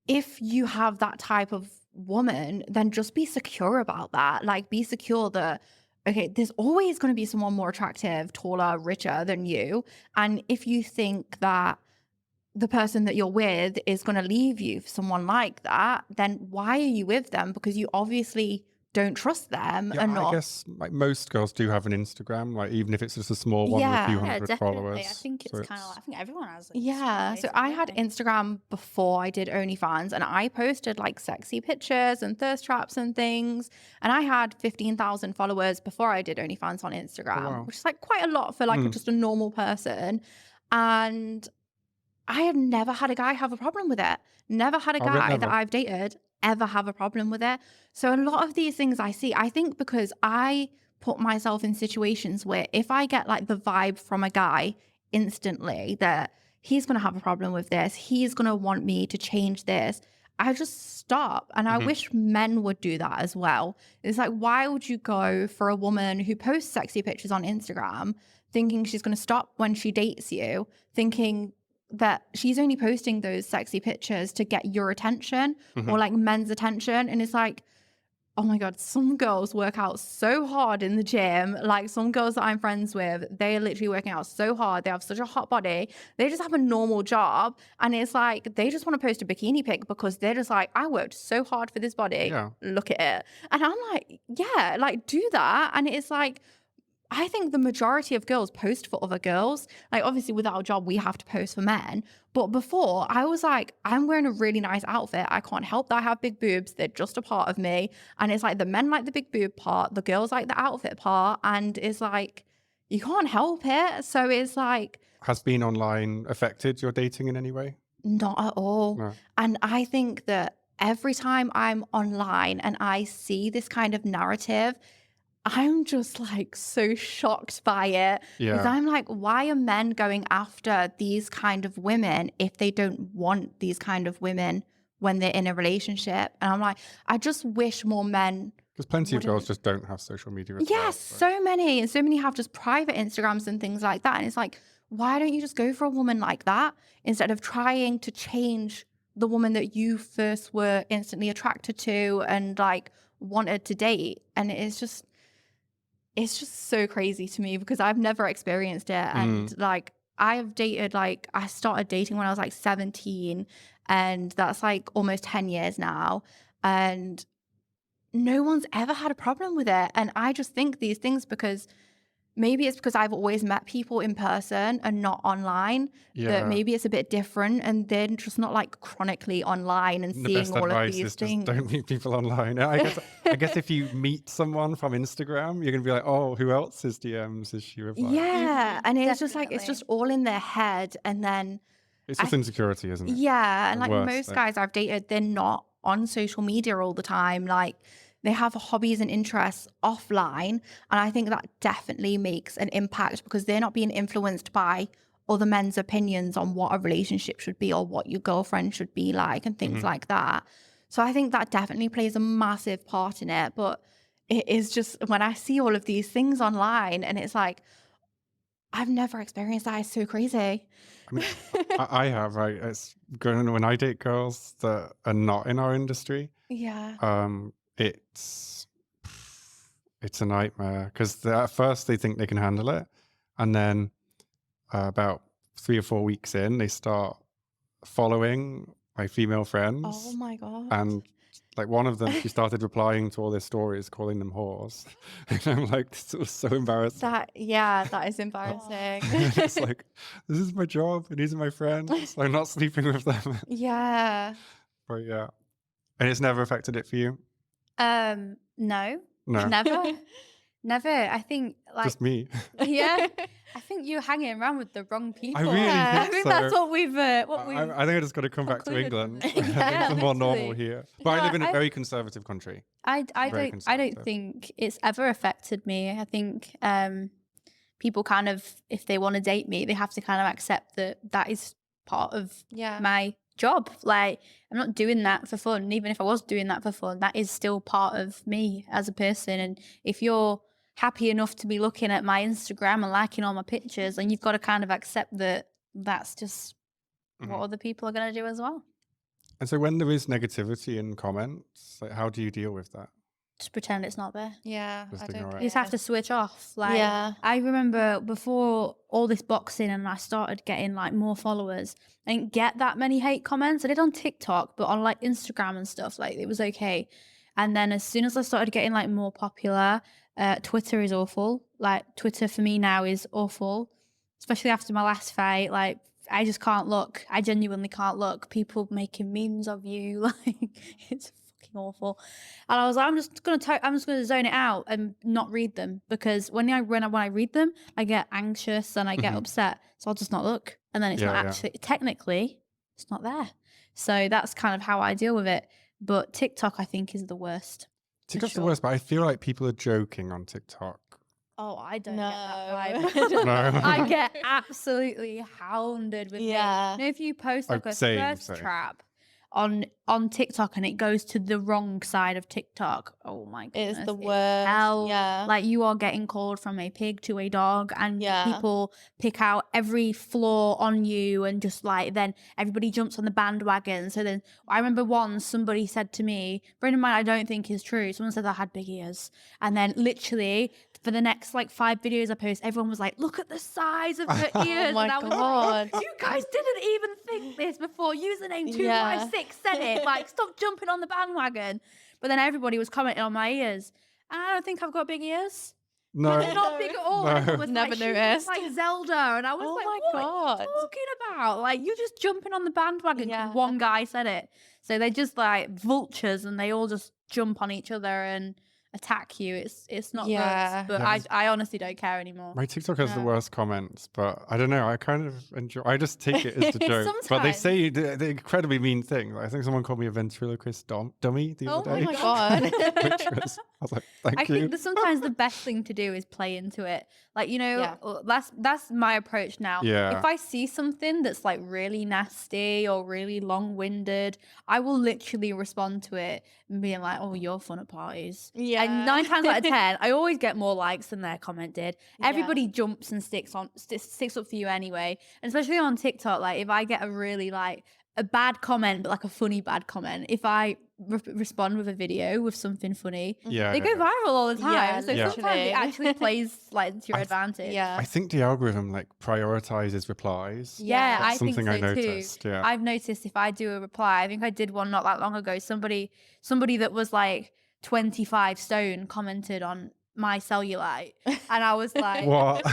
if you have that type of woman, then just be secure about that. Like be secure that, okay, there's always going to be someone more attractive, taller, richer than you. And if you think that the person that you're with is going to leave you for someone like that, then why are you with them? Because you obviously don't trust them Yeah, enough. I guess like most girls do have an Instagram, like even if it's just a small one with a few Yeah, hundred definitely. followers. I think it's So kind of like, I think everyone has it. Yeah, so I had Instagram before I did OnlyFans and I posted like sexy pictures and thirst traps and things. And I had 15,000 followers before I did OnlyFans on Instagram, wow. which is like quite a lot for like just a normal person. And I have never had a guy have a problem with it. Never had a guy that never. I've dated ever have a problem with it. So a lot of these things I see, I think because I put myself in situations where if I get like the vibe from a guy instantly that he's going to have a problem with this, he's going to want me to change this, I just stop. And I wish men would do that as well. It's like, why would you go for a woman who posts sexy pictures on Instagram thinking she's going to stop when she dates you, thinking that she's only posting those sexy pictures to get your attention or like men's attention? And it's like, oh my God, some girls work out so hard in the gym. Like some girls that I'm friends with, they're literally working out so hard. They have such a hot body. They just have a normal job. And it's like, they just want to post a bikini pic because they're just like, I worked so hard for this body. Yeah. Look at it. And I'm like, yeah, like do that. And it's like, I think the majority of girls post for other girls. Like obviously with our job, we have to post for men. But before I was like, I'm wearing a really nice outfit. I can't help that I have big boobs. They're just a part of me. And it's like the men like the big boob part, the girls like the outfit part. And it's like, you can't help it. So it's like. Has being online affected your dating in any way? Not at all. No. And I think that every time I'm online and I see this kind of narrative, I'm just like so shocked by it. Because I'm like, why are men going after these kind of women if they don't want these kind of women when they're in a relationship? And I'm like, I just wish more men. Because plenty of girls just don't have social media as well. Yes, so many. And so many have just private Instagrams and things like that. And it's like, why don't you just go for a woman like that instead of trying to change the woman that you first were instantly attracted to and like wanted to date? And it's just so crazy to me because I've never experienced it. And like I've dated, like I started dating when I was like 17 and that's like almost 10 years now. And no one's ever had a problem with it. And I just think these things because maybe it's because I've always met people in person and not online. That maybe it's a bit different and they're just not like chronically online and seeing all of these things. Just don't meet people online. I guess if you meet someone from Instagram, you're gonna be like, oh, who else's DMs is she replying? Yeah, and it's just like it's just all in their head, and then it's just insecurity, isn't it? Yeah, and like worst most thing. guys I've dated, they're not on social media all the time. Like they have hobbies and interests offline. And I think that definitely makes an impact because they're not being influenced by other men's opinions on what a relationship should be or what your girlfriend should be like and things like that. So I think that definitely plays a massive part in it. But it is just when I see all of these things online and it's like, I've never experienced that. It's so crazy. I mean, I have. It's going when I date girls that are not in our industry. Yeah. It's a nightmare because at first they think they can handle it, and then about 3 or 4 weeks in, they start following my female friends. Oh my God. And like one of them, she started replying to all their stories, calling them whores. And I'm like, this was so embarrassing. That is embarrassing. It's like, this is my job and these are my friends. I'm not sleeping with them. Yeah. But yeah. And it's never affected it for you? No, No. never. I think like Just me. yeah. I think you're hanging around with the wrong people. I really I think think so. that's what we've. I think I just got to come back to concluded England. from I it. think Yeah, it's more normal literally. here. But I No, live in a very conservative country. I Very don't conservative. think it's ever affected me. I think people kind of, if they want to date me, they have to kind of accept that is part of my job. Like, I'm not doing that for fun. Even if I was doing that for fun, that is still part of me as a person. And if you're happy enough to be looking at my Instagram and liking all my pictures, and you've got to kind of accept that that's just what other people are going to do as well. And so when there is negativity in comments, like how do you deal with that? Just pretend it's not there. Yeah. Just I don't ignore it. You just have to switch off. Like, Yeah. I remember before all this boxing and I started getting like more followers, I didn't get that many hate comments. I did on TikTok, but on like Instagram and stuff, like it was okay. And then as soon as I started getting like more popular, Twitter is awful. Like Twitter for me now is awful, especially after my last fight. Like I just can't look. I genuinely can't look. People making memes of you, like it's fucking awful. And I was like, I'm just gonna zone it out and not read them, because when I read them, I get anxious and I get upset. So I'll just not look, and then it's not actually technically it's not there. So that's kind of how I deal with it. But TikTok, I think, is the worst. TikTok's the worst, but I feel like people are joking on TikTok. Oh, I don't No. get that vibe. No. I get absolutely hounded with it. You know, if you post like a thirst trap on TikTok and it goes to the wrong side of TikTok, oh my goodness, It's the worst. hell. Yeah. Like you are getting called from a pig to a dog, and people pick out every flaw on you, and just like then everybody jumps on the bandwagon. So then I remember once somebody said to me, bearing in mind I don't think is true, someone said I had big ears, and then literally for the next like 5 videos I post, everyone was like, look at the size of her ears. Oh my and I was God. like, you guys didn't even think this before username 256 said it. Like, stop jumping on the bandwagon. But then everybody was commenting on my ears. And I don't think I've got big ears. No. They're not big at all. And everyone was Never like, she noticed. looks like Zelda. And I was Oh like, my what God. are you talking about? Like, you're just jumping on the bandwagon because Yeah. one guy said it. So they're just like vultures, and they all just jump on each other and attack you. It's not good. But I honestly don't care anymore. My TikTok has the worst comments, but I don't know. I kind of enjoy. I just take it as the joke. But they Sometimes. say the incredibly mean things. I think someone called me a ventriloquist dummy the other Oh day. my God. Which was, I was like, thank I you. think that sometimes the best thing to do is play into it. Like, you know, that's my approach now. Yeah. If I see something that's like really nasty or really long-winded, I will literally respond to it and being like, oh, you're fun at parties. Yeah. And 9 times out of 10, I always get more likes than their comment did. Everybody jumps and sticks up for you anyway. And especially on TikTok, like if I get a really like a bad comment, but like a funny bad comment, if I respond with a video with something funny, they go viral all the time. Yeah, So literally. sometimes it actually plays like to your advantage. Yeah. I think the algorithm like prioritizes replies. Yeah, That's I think something so I noticed. too. Yeah. I've noticed if I do a reply, I think I did one not that long ago. Somebody that was like 25 stone commented on my cellulite, and I was like, What?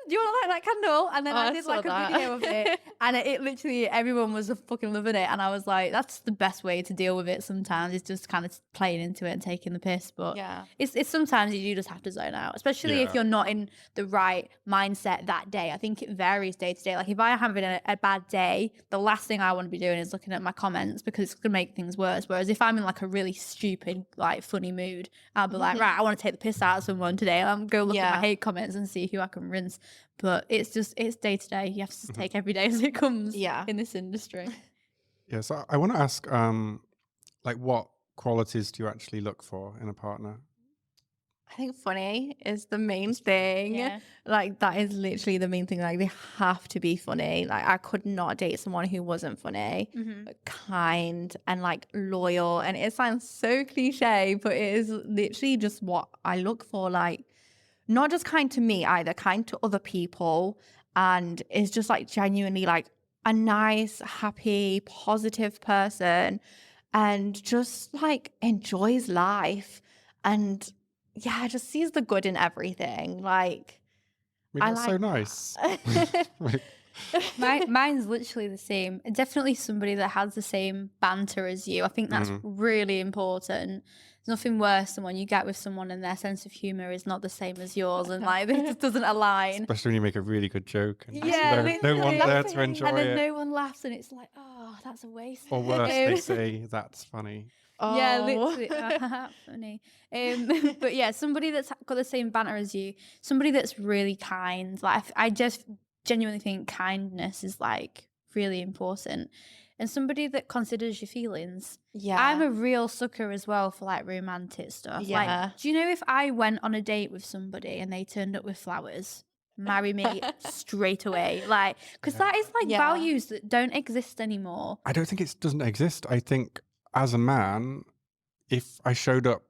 do you want to light that candle? And then Oh, I I did saw like a that. video of it, and it literally everyone was fucking loving it, and I was like, that's the best way to deal with it sometimes, is just kind of playing into it and taking the piss. But it's sometimes you do just have to zone out, especially if you're not in the right mindset that day. I think it varies day to day. Like if I am having a bad day, the last thing I want to be doing is looking at my comments, because it's gonna make things worse. Whereas if I'm in like a really stupid, like funny mood, I'll be like, right, I want to take the piss out of someone today. I'll go look at my hate comments and see who I can rinse. But it's day to day. You have to take every day as it comes in this industry. Yeah, so I want to ask, like what qualities do you actually look for in a partner? I think funny is the main thing. Yeah. Like that is literally the main thing. Like they have to be funny. Like I could not date someone who wasn't funny, but kind and like loyal. And it sounds so cliche, but it is literally just what I look for. Like not just kind to me either, kind to other people, and is just like genuinely like a nice, happy, positive person, and just like enjoys life and yeah, just sees the good in everything. Like, I mean, I that's so like nice. Mine's literally the same. Definitely somebody that has the same banter as you. I think that's really important. There's nothing worse than when you get with someone and their sense of humor is not the same as yours, and like it just doesn't align. Especially when you make a really good joke and Yeah, no one's there to literally. enjoy And then it. no one laughs, and it's like, oh, that's a waste. Or worse, they say that's funny. Yeah, Oh. literally. Funny. But yeah, somebody that's got the same banter as you, somebody that's really kind. Like I just genuinely think kindness is like really important, and somebody that considers your feelings. Yeah. I'm a real sucker as well for like romantic stuff. Yeah. Like, do you know if I went on a date with somebody and they turned up with flowers, marry me straight away? Like, because that is like Yeah. values that don't exist anymore. I don't think it doesn't exist. I think as a man, if I showed up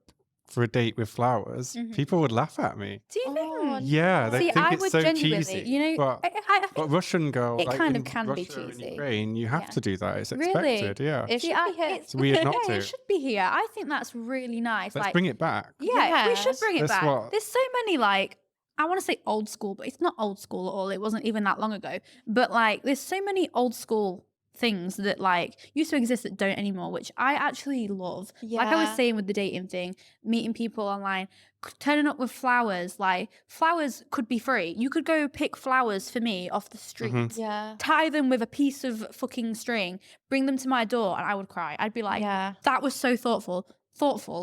for a date with flowers, people would laugh at me. Do you think? Yeah, they See, think I it's would so genuinely, cheesy. you know, but, I think but Russian girl, it like kind in of can be Russia and cheesy. Ukraine, you have Yeah. to do that. It's Really? expected. Yeah, It See, should be here. it's weird not yeah, to. it should be here. I think that's really nice. Let's like, bring it back. yeah, we should Yes. bring it That's back. what- There's so many like I want to say old school, but it's not old school at all. It wasn't even that long ago. But like, there's so many old school things that like used to exist that don't anymore, which I actually love. Like I was Yeah. saying with the dating thing, meeting people online, turning up with flowers. Like flowers could be free. You could go pick flowers for me off the street. Yeah. Tie them with a piece of fucking string, bring them to my door, and I would cry. I'd be like, Yeah. that was so thoughtful.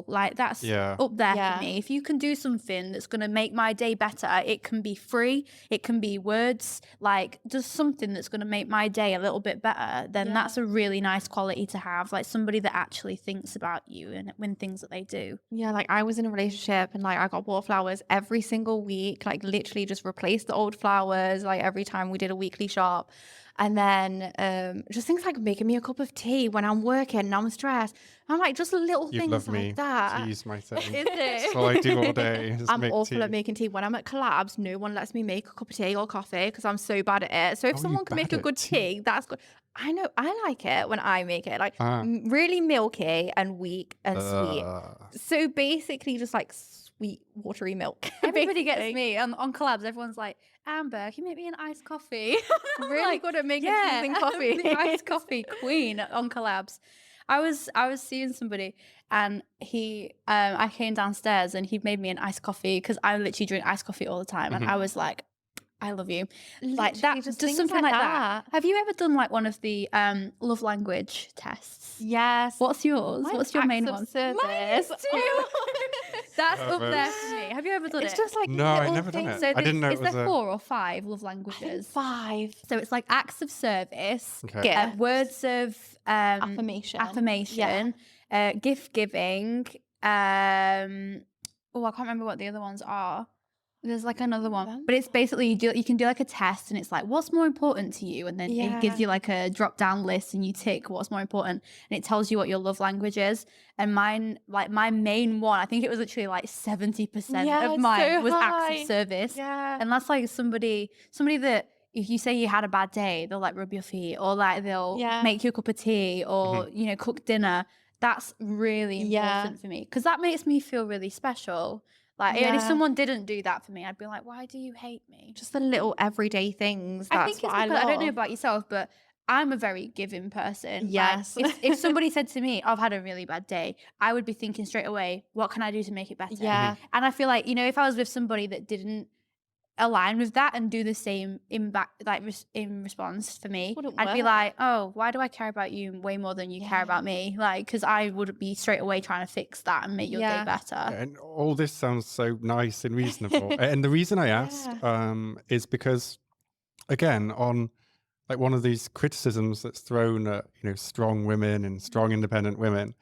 Like that's Yeah. up there Yeah. for me. If you can do something that's going to make my day better, it can be free, it can be words, like just something that's going to make my day a little bit better, then that's a really nice quality to have. Like somebody that actually thinks about you and when things that they do. Yeah, like I was in a relationship and like I got bought flowers every single week, like literally just replaced the old flowers like every time we did a weekly shop. And then just things like making me a cup of tea when I'm working and I'm stressed. I'm like just little You'd things love me like that. to use my thing. Is it? That's all I do all day. Is I'm make awful tea. at making tea. When I'm at collabs, no one lets me make a cup of tea or coffee because I'm so bad at it. So if How are you someone can make bad a at good tea? tea, that's good. I know I like it when I make it, like Ah. really milky and weak and sweet. Ugh. So basically, just like sweet watery milk. Everybody gets basically. me on collabs. Everyone's like, Amber, can you make me an iced coffee? I'm Really like, good at making yeah, soothing coffee. the iced coffee queen on collabs. I was seeing somebody and he I came downstairs and he made me an iced coffee because I literally drink iced coffee all the time, and I was like, I love you. Like that, Literally, just things something like that. Have you ever done like one of the love language tests? Yes. What's yours? Mine's What's your main acts of one? service. That's up there Perfect. for me. Have you ever done It's it? just like No, I've little never done things. it. So I didn't know is it was there a- 4 or 5 love I think languages? 5. So it's like acts of service, Okay. Gift. words of Affirmation. gift giving. Oh, I can't remember what the other ones are. There's like another one, but it's basically you can do like a test, and it's like what's more important to you, and then it gives you like a drop down list, and you tick what's more important, and it tells you what your love language is. And mine, like my main one, I think it was literally like 70% Yeah, of it's mine so was acts high. of service. Yeah. And that's like somebody that if you say you had a bad day, they'll like rub your feet, or like they'll Yeah. make you a cup of tea, or you know, cook dinner. That's really Yeah. important for me because that makes me feel really special. Like, and if Yeah. someone didn't do that for me, I'd be like, why do you hate me? Just the little everyday things. That's I think it's what I because love. I don't know about yourself, but I'm a very giving person. Like, Yes. if somebody said to me, I've had a really bad day, I would be thinking straight away, what can I do to make it better? Yeah. And I feel like, you know, if I was with somebody that didn't align with that and do the same in response for me, Wouldn't I'd be work. like, oh, why do I care about you way more than you care about me? Like, because I would be straight away trying to fix that and make your day better. And all this sounds so nice and reasonable. And the reason I asked is because, again, on like one of these criticisms that's thrown at strong women and strong independent women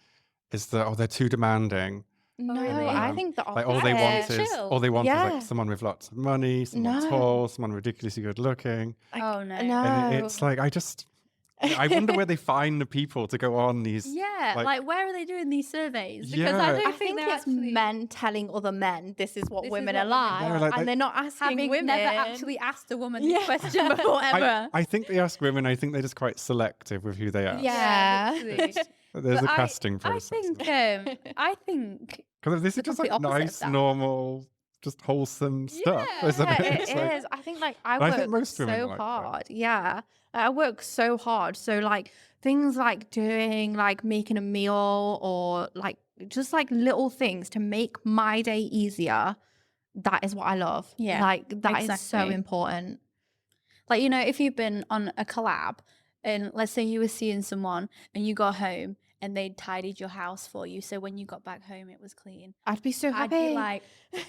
is that, oh, they're too demanding. No, really? I think the Like opposite. Chill. all they want is Yeah. like someone with lots of money, someone No. tall, someone ridiculously good looking. Oh no. No. And it's like, I wonder where they find the people to go on these. Yeah, like where are they doing these surveys? Because Yeah. I I don't think they're it's actually men telling other men this is what This is women what are women like, want. Yeah, like and they're not asking having women. never actually asked a woman Yeah. this question before ever. I think they ask women. I think they're just quite selective with who they ask. Yeah. literally. There's But a casting process. I think Because this the is just complete like opposite of nice, that. normal, just wholesome stuff, isn't Yeah, it? it It's like- is. I think like I And I work think most women so are like that. hard. Yeah, I work so hard. So like things like doing like making a meal or like just like little things to make my day easier. That is what I love. Yeah, like that is so exactly. important. Like, you know, if you've been on a collab and let's say you were seeing someone and you got home and they tidied your house for you. So when you got back home, it was clean. I'd be so I'd happy. be like,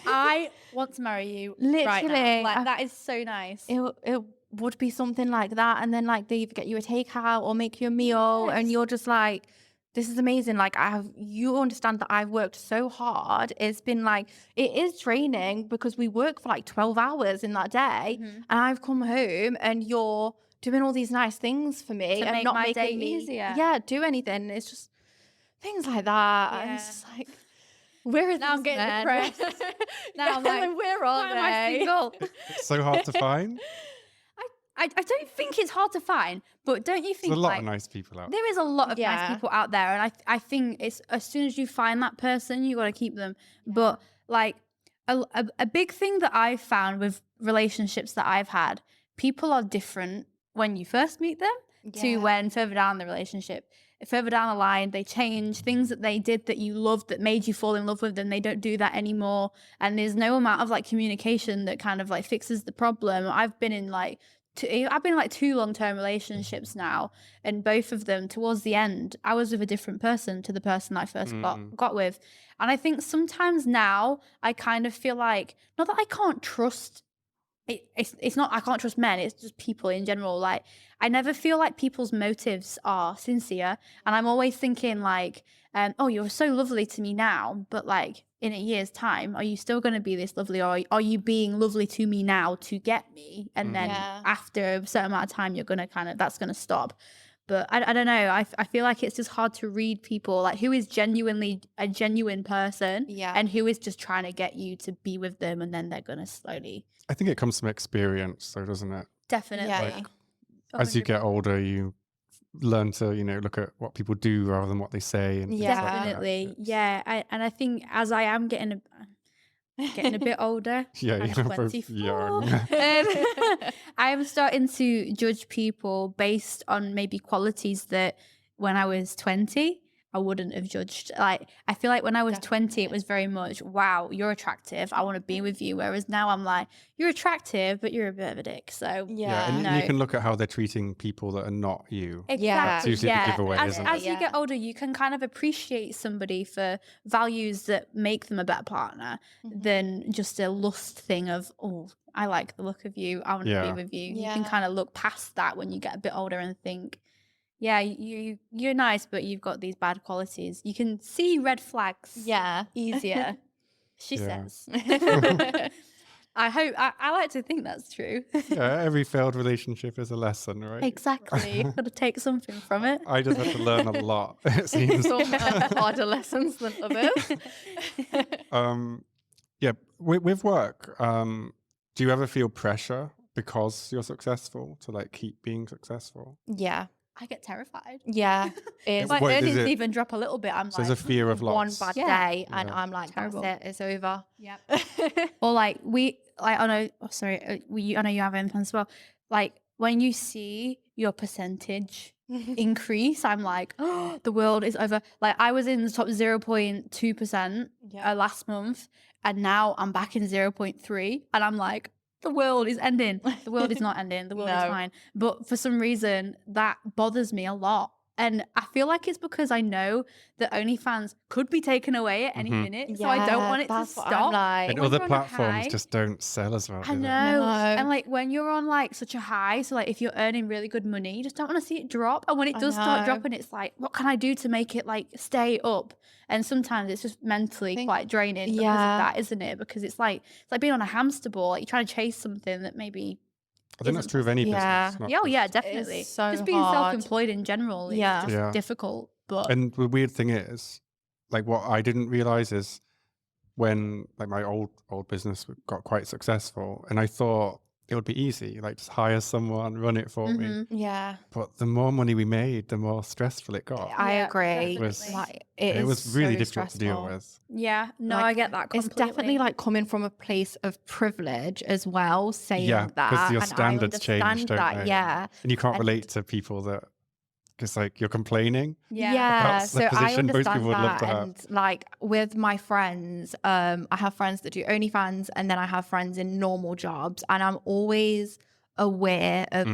I want to marry you right now. Literally, Like, that is so nice. it would be something like that, and then like they either get you a takeout or make you a meal, and Yes. you're just like, this is amazing. Like you understand that I've worked so hard. It's been like, it is draining because we work for like 12 hours in that day, Mhm. and I've come home and you're doing all these nice things for me To and make not my making day me easier. do anything. It's just things like that, and it's Yeah. just like, where is Now I'm this getting man? depressed. Now Yeah, I'm like, where are why am I they? single? It's so hard to find. I don't think it's hard to find, but don't you There's think a lot like of nice people out. there is a lot of Yeah. nice people out there, and I think it's as soon as you find that person, you got to keep them. But like a big thing that I've found with relationships that I've had, people are different when you first meet them to Yeah. when further down the relationship. Further down the line, they change things that they did that you loved that made you fall in love with them. They don't do that anymore, and there's no amount of like communication that kind of like fixes the problem. I've been in like two long-term relationships now, and both of them towards the end I was with a different person to the person I first got with. And I think sometimes now I kind of feel like, not that I can't trust it's not I can't trust men, it's just people in general. Like, I never feel like people's motives are sincere, and I'm always thinking like, oh, you're so lovely to me now, but like in a year's time, are you still going to be this lovely, or are you being lovely to me now to get me, and then Yeah. after a certain amount of time you're going to kind of, that's going to stop. But I don't know, I feel like it's just hard to read people, like who is genuinely a genuine person, Yeah. and who is just trying to get you to be with them, and then they're going to slowly, I think it comes from experience, though, doesn't it? definitely. Yeah. As you get older, you learn to, look at what people do rather than what they say. And things like that. Definitely, yeah. And I think as I am getting a bit older, Yeah, I'm you're both 24. young. I am starting to judge people based on maybe qualities that when I was 20 I wouldn't have judged. Like, I feel like when I was 20 it was very much, wow, you're attractive, I want to be with you, whereas now I'm like, you're attractive but you're a bit of a dick. So Yeah, and no. you can look at how they're treating people that are not you. Exactly. That's usually the giveaway, as isn't as it? you get older, you can kind of appreciate somebody for values that make them a better partner than just a lust thing of, oh, I like the look of you, I want to Yeah. be with you. You Yeah. can kind of look past that when you get a bit older and think, yeah, you're nice, but you've got these bad qualities. You can see red flags Yeah. easier, she Yeah. says. I hope, I like to think that's true. Yeah, every failed relationship is a lesson, right? Exactly. Got to take something from it. I just had to learn a lot, it seems. Some harder lessons than others. Yeah, with work, do you ever feel pressure because you're successful to like keep being successful? Yeah. I get terrified. Yeah. If It's my What, is earnings it- even drop a little bit, I'm So there's a like, fear of one loss. bad Yeah. day and Yeah. I'm like, Terrible. that's it, it's over. yep. Or like I know, I know you have infants as well. Like when you see your percentage increase, I'm like, oh, the world is over. Like I was in the top 0.2% Yeah. last month, and now I'm back in 0.3, and I'm like, the world is ending. The world is not ending. The world is No. fine. But for some reason, that bothers me a lot. And I feel like it's because I know that OnlyFans could be taken away at any minute. So I don't want it to that's what I'm stop. like. And When other you're on a platforms high- just don't sell as well. I do they? know. No. And like when you're on like such a high, so like if you're earning really good money, you just don't want to see it drop. And when it does start know. dropping, it's like, what can I do to make it like stay up? And sometimes it's just mentally quite draining because of that, isn't it? Because it's like being on a hamster ball, like you're trying to chase something that maybe I think that's true of any business. not oh yeah, just- definitely. It's so just being hard. self-employed in general is Yeah. just Yeah. difficult. But And the weird thing is, like, what I didn't realize is when like my old business got quite successful, and I thought it would be easy, like just hire someone, run it for me. Yeah. But the more money we made, the more stressful it got. I Yeah, agree. definitely. Like, It was is really so difficult to deal stressful. with. yeah, no, Like, I get that completely. It's definitely like coming from a place of privilege as well, saying Yeah, 'cause that. your and standards I change, understand don't that, they? yeah. And you can't And- relate to people that, because like you're complaining. Yeah. That's the So I position most understand people would love that. to have. And like with my friends, I have friends that do OnlyFans, and then I have friends in normal jobs, and I'm always aware of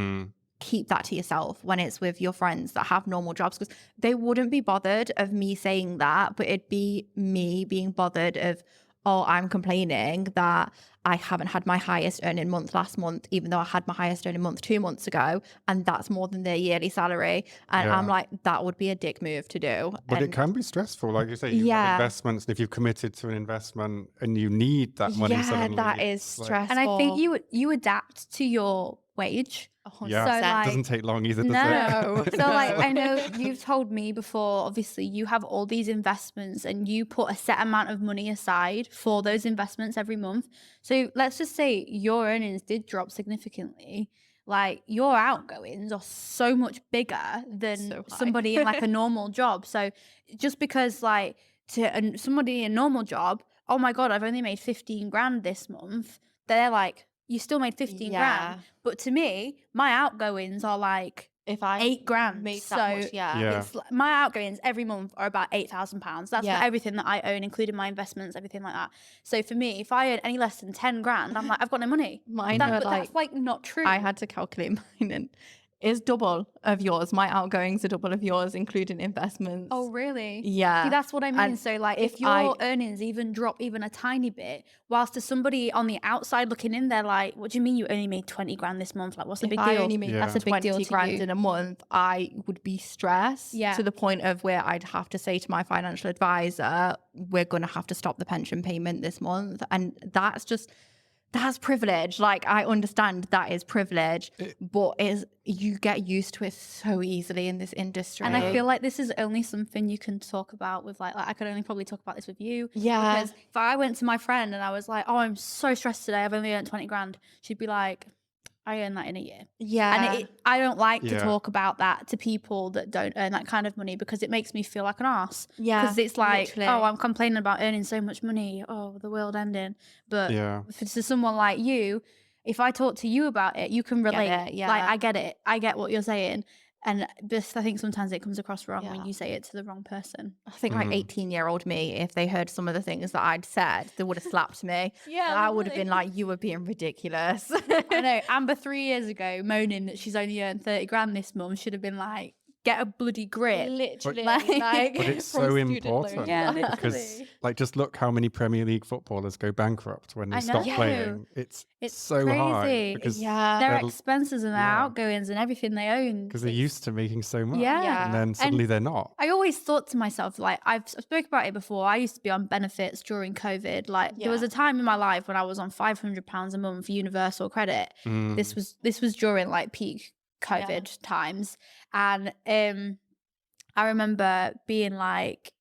keep that to yourself when it's with your friends that have normal jobs, because they wouldn't be bothered of me saying that, but it'd be me being bothered of, oh, I'm complaining that I haven't had my highest earning month last month, even though I had my highest earning month 2 months ago, and that's more than their yearly salary. And I'm Yeah. like, that would be a dick move to do. But it And can be stressful. Like you say, you Yeah. have investments, and if you've committed to an investment and you need that money yeah, suddenly, that is it's like- stressful. And I think you adapt to your wage. 100%. Yeah, So, it like- doesn't take long either, does No. it? So like I know you've told me before, obviously you have all these investments and you put a set amount of money aside for those investments every month. So let's just say your earnings did drop significantly. Like your outgoings are so much bigger than So high. somebody in like a normal job. So just because like somebody in a normal job, oh my God, I've only made 15 grand this month. They're like, you still made 15 Yeah. grand. But to me, my outgoings are like if I 8 grand. make So that much, Yeah. it's my outgoings every month are about £8,000. That's Yeah. for everything that I own, including my investments, everything like that. So for me, if I earn any less than 10 grand, I'm like, I've got no money. Mine That- are but that's like not true. I had to calculate mine, and it's double of yours. My outgoings are double of yours, including investments. Oh really? Yeah. See, that's what I mean. And So like if if your I- earnings even drop even a tiny bit, whilst to somebody on the outside looking in, they're like, what do you mean you only made 20 grand this month? Like what's the if big I deal? only made Yeah. That's a big deal 20 to grand you. in a month, I would be stressed Yeah. to the point of where I'd have to say to my financial advisor, we're going to have to stop the pension payment this month. And that's privilege. Like I understand that is privilege, but you get used to it so easily in this industry. And I feel like this is only something you can talk about with like I could only probably talk about this with you. Yeah. Because if I went to my friend and I was like, oh, I'm so stressed today, I've only earned 20 grand, she'd be like, I earned that in a year. yeah. And I don't like to Yeah. talk about that to people that don't earn that kind of money because it makes me feel like an arse. Yeah, Because it's like, literally. oh, I'm complaining about earning so much money. Oh, the world ending. But Yeah. to someone like you, if I talk to you about it, you can relate. it, yeah. Like, I get it. I get what you're saying. And just, I think sometimes it comes across wrong when Yeah. you say it to the wrong person. I think like 18-year-old me, if they heard some of the things that I'd said, they would have slapped me. Yeah, I would have literally. been like, you were being ridiculous. I know Amber 3 years ago moaning that she's only earned 30 grand this month should have been like, get a bloody grip. Literally. Like- But it's from so student important. loans. Yeah, Because literally. like just look how many Premier League footballers go bankrupt when they I stop know. playing. It's It's so crazy. high because Yeah. Their they're- expenses and their yeah. outgoings and everything they own. because they're used to making so much. Yeah. Yeah. And then suddenly they're not. I always thought to myself, like, I've spoke about it before. I used to be on benefits during COVID. Like, there was Yeah. a time in my life when I was on £500 a month for universal credit. This was during like peak COVID times, and I remember being like,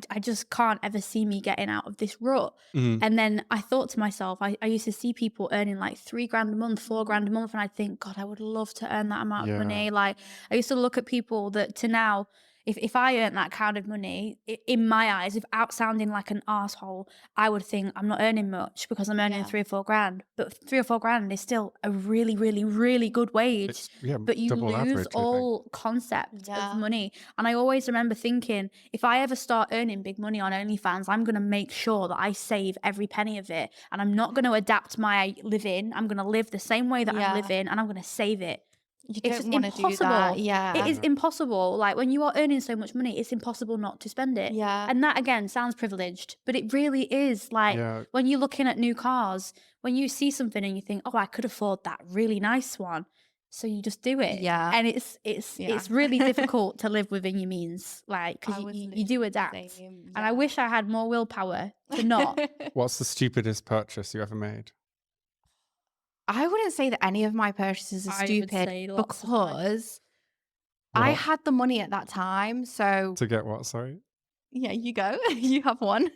I just can't ever see me getting out of this rut. And then I thought to myself, I used to see people earning like 3 grand a month, 4 grand a month, and I'd think, God, I would love to earn that amount Yeah. of money. Like, I used to look at people that to now, if I earned that kind of money, in my eyes, without sounding like an asshole, I would think I'm not earning much because I'm earning 3 or 4 grand. But 3 or 4 grand is still a really, really, really good wage. It's yeah, But you double lose average, I think. all concept Yeah. of money. And I always remember thinking, if I ever start earning big money on OnlyFans, I'm going to make sure that I save every penny of it. And I'm not going to adapt my living. I'm going to live the same way that Yeah. I'm living, and I'm going to save it. You It's just don't want to do impossible. that. Yeah. It is impossible. Like when you are earning so much money, it's impossible not to spend it. Yeah. And that again sounds privileged, but it really is. Like Yeah. when you're looking at new cars, when you see something and you think, oh, I could afford that really nice one. So you just do it. Yeah. And it's really difficult to live within your means. Like, I because was you do literally the adapt. same, And I wish I had more willpower to not. What's the stupidest purchase you ever made? I wouldn't say that any of my purchases are I would stupid say lots of mine. because I What? had the money at that time. So To get what? Sorry. yeah, you go. You have one.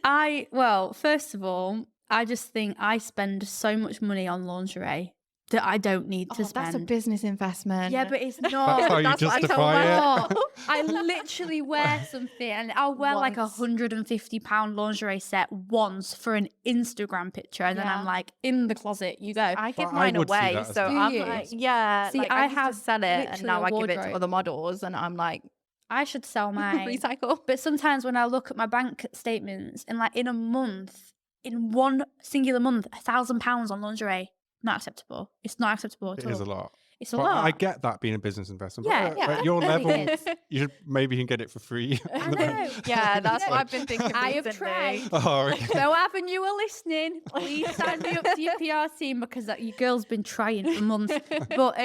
Well, first of all, I just think I spend so much money on lingerie that I don't need to spend. That's a business investment. Yeah, but it's not. That's how you That's what I told justify my it. mom. I literally wear something and I'll wear like Once. £150 lingerie set once for an Instagram picture, and then I'm Yeah. like, in the closet you go. I give But I mine would see away, that as so well. I'm Do you? like, yeah. See, like, I I used to have sell it, and literally now a I give it to wardrobe. other models, and I'm like, I should sell mine. recycle. But sometimes when I look at my bank statements and like in a month, in one singular month, £1,000 on lingerie, not acceptable. It's not acceptable at It all. is a lot. It's a But lot. I get that being a business investment. Yeah, but yeah, at your it really level, is. you should maybe you can get it for free. I know. Yeah, that's know. what I've been thinking. I have recently. tried. Oh, okay. So Avon, you are listening. Please sign me up to your PR team because your girl's been trying for months. But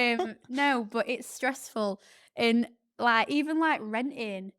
no, but it's stressful. And like even like renting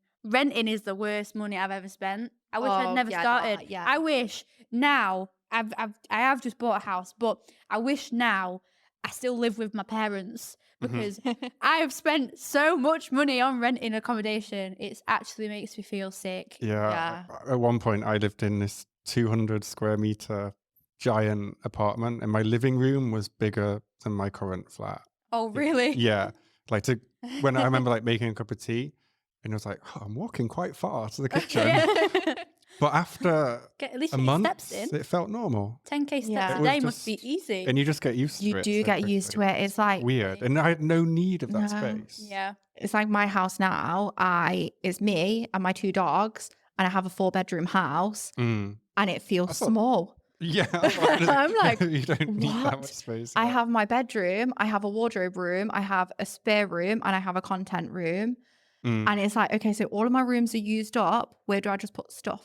is the worst money I've ever spent. I wish I'd never started. Yeah. I wish now I have just bought a house, but I wish now I still live with my parents because I have spent so much money on renting accommodation. It actually makes me feel sick. Yeah. At one point, I lived in this 200 square meter giant apartment, and my living room was bigger than my current flat. Oh, really? Yeah. Like when I remember like making a cup of tea, and it was like, oh, I'm walking quite far to the kitchen. But after At least a you get month, steps in. it felt normal. 10k steps Yeah. a It was day must be just- easy. And you just get used to You it. do so get used to quickly. it. It's like Weird. And I had no need of that No. space. Yeah. it's like my house now. It's me and my 2 dogs, and I have a 4-bedroom house, Mm. and it feels That's not- small. Yeah. I'm like, you don't need that what? much space. I yeah. have my bedroom, I have a wardrobe room, I have a spare room, and I have a content room. Mm. And it's like, okay, so all of my rooms are used up. Where do I just put stuff?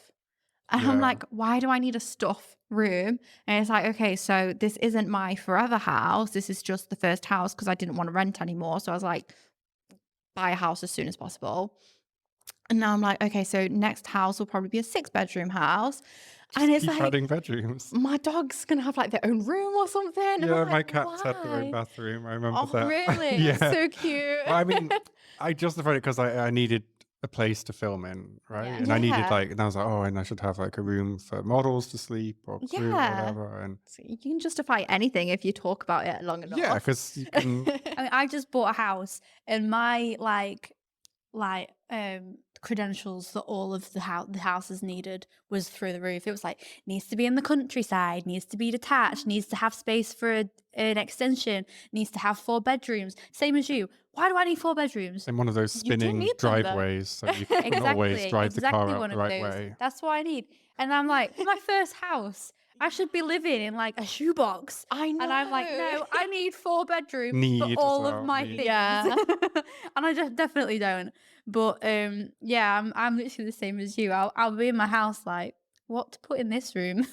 And I'm Yeah. like, why do I need a stuff room? And it's like, okay, so this isn't my forever house. This is just the first house because I didn't want to rent anymore. So I was like, buy a house as soon as possible. And now I'm like, okay, so next house will probably be a 6-bedroom house. And it's Keep like, adding bedrooms. my dog's going to have like their own room or something. And Yeah, I'm my like, cats had their own why? bathroom. I remember Oh, that. really? Yeah. So cute. Well, I mean, I justified it because I needed a place to film in, right? Yeah. And I needed Yeah. and I was like, oh, and I should have like a room for models to sleep or crew or Yeah. whatever. And So you can justify anything if you talk about it long enough. yeah, because you can. I mean, I just bought a house and my credentials that all of the houses needed was through the roof. It was like needs to be in the countryside, needs to be detached, needs to have space for an extension, needs to have 4 bedrooms. Same as you. Why do I need 4 bedrooms? in one of those You do spinning need them, though. driveways, so you can always drive the car out the right way. That's what I need. And I'm like, my first house, I should be living in like a shoebox. I know. And I'm like, no, I need 4 bedrooms Need for as all well, of my need. things. Yeah. And I just definitely don't. But yeah, I'm literally the same as you. I'll be in my house like, what to put in this room?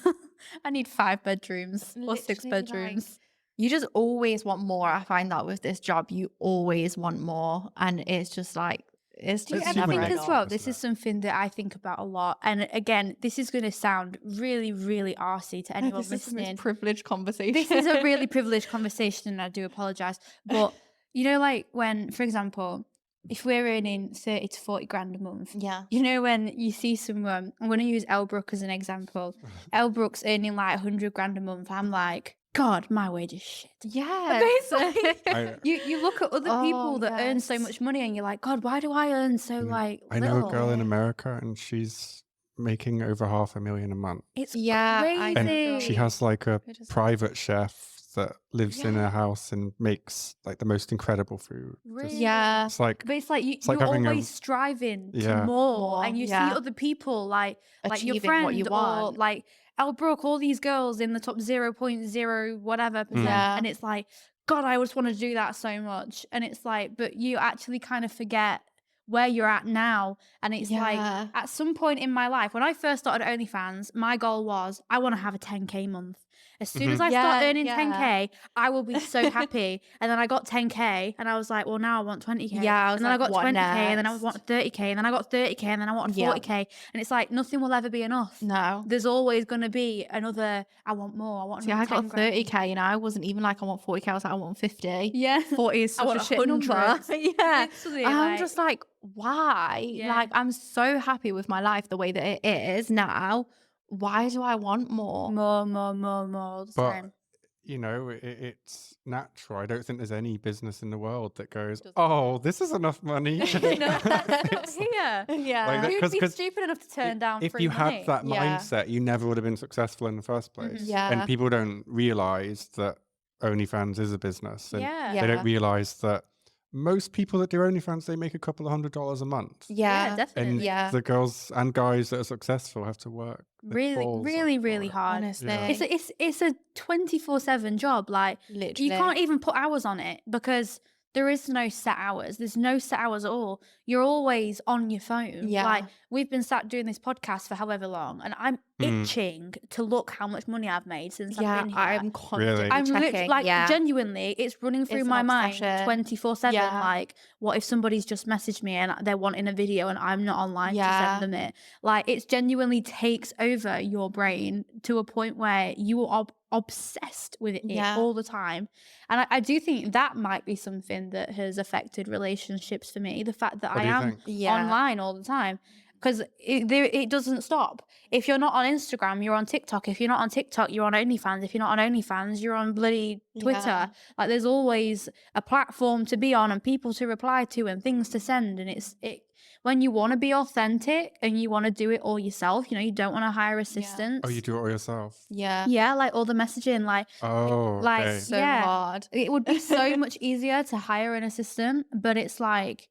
I need 5 bedrooms or 6 Literally, like, bedrooms. You just always want more. I find that with this job, you always want more. And it's just like, it's Do you just It's ever never human think nature, as well, isn't this is it? something that I think about a lot. And again, this is going to sound really, really arsey to anyone This is the most listening. privileged conversation. This is a really privileged conversation and I do apologise. But, you know, like when, for example, if we're earning 30 to 40 grand a month, Yeah. you know, when you see someone, I'm going to use Elbrook as an example. Elbrook's earning like 100 grand a month. I'm like, God, my wage is shit. Yeah. It's like, I- you look at other people Oh, that earn so yes. much money and you're like, God, why do I earn so like I know little? a girl in America, and she's making over $500,000 a month. It's Yeah, I crazy. And she has like a I just- private chef that lives in Yeah. her house and makes like the most incredible food. Really? Yeah. It's like But it's like like you're having a- always striving to Yeah. more, and you yeah. see other people like your Achieving friend what you or want. like Elle Brooke, all these girls in the top 0.0 whatever percent, Yeah. and it's like, God, I just want to do that so much. And it's like, but you actually kind of forget where you're at now. And it's like, at some point in my life, when I first started OnlyFans, my goal was, I want to have a 10K month. As soon as I start earning 10K, I will be so happy. And then I got 10K and I was like, well, now I want 20K. Yeah, and then I got 20K and then I want 30K and then I got 30K and then I want 40K. And it's like, nothing will ever be enough. No. There's always going to be another, I want more. I want See, I got 30K, you know, I wasn't even like, I want 40K. I was like, I want 50. Yeah. 40 is such a shit number. Yeah. Literally, I'm just like, why? Like, I'm so happy with my life the way that it is now. Why do I want more? More all the time. You know, it's natural. I don't think there's any business in the world that goes, oh, this is enough money. No, that's not here. Yeah. Like Who'd be stupid enough to turn down if free you money? had that mindset, you never would have been successful in the first place. Yeah. And people don't realize that OnlyFans is a business. And they don't realize that most people that do OnlyFans, they make a couple of $100s a month. Yeah, definitely. And the girls and guys that are successful have to work really hard. Honestly. It's a 24/7 job. Like, literally, you can't even put hours on it because there is no set hours. There's no set hours at all. You're always on your phone. Yeah. Like, we've been sat doing this podcast for however long, and I'm itching to look how much money I've made since I've been here. I'm constantly I'm checking. literally, like, genuinely, it's running through my mind 24/7. Like, what if somebody's just messaged me and they're wanting a video and I'm not online to send them it? Like, it genuinely takes over your brain to a point where you are obsessed with it all the time. And I do think that might be something that has affected relationships for me, the fact that I am online all the time. Because it doesn't stop. If you're not on Instagram, you're on TikTok. If you're not on TikTok, you're on OnlyFans. If you're not on OnlyFans, you're on bloody Twitter. Like, there's always a platform to be on and people to reply to and things to send. And when you want to be authentic and you want to do it all yourself, you know, you don't want to hire assistants. Oh, you do it all yourself? Yeah, like all the messaging, like, so hard. It would be so much easier to hire an assistant, but it's like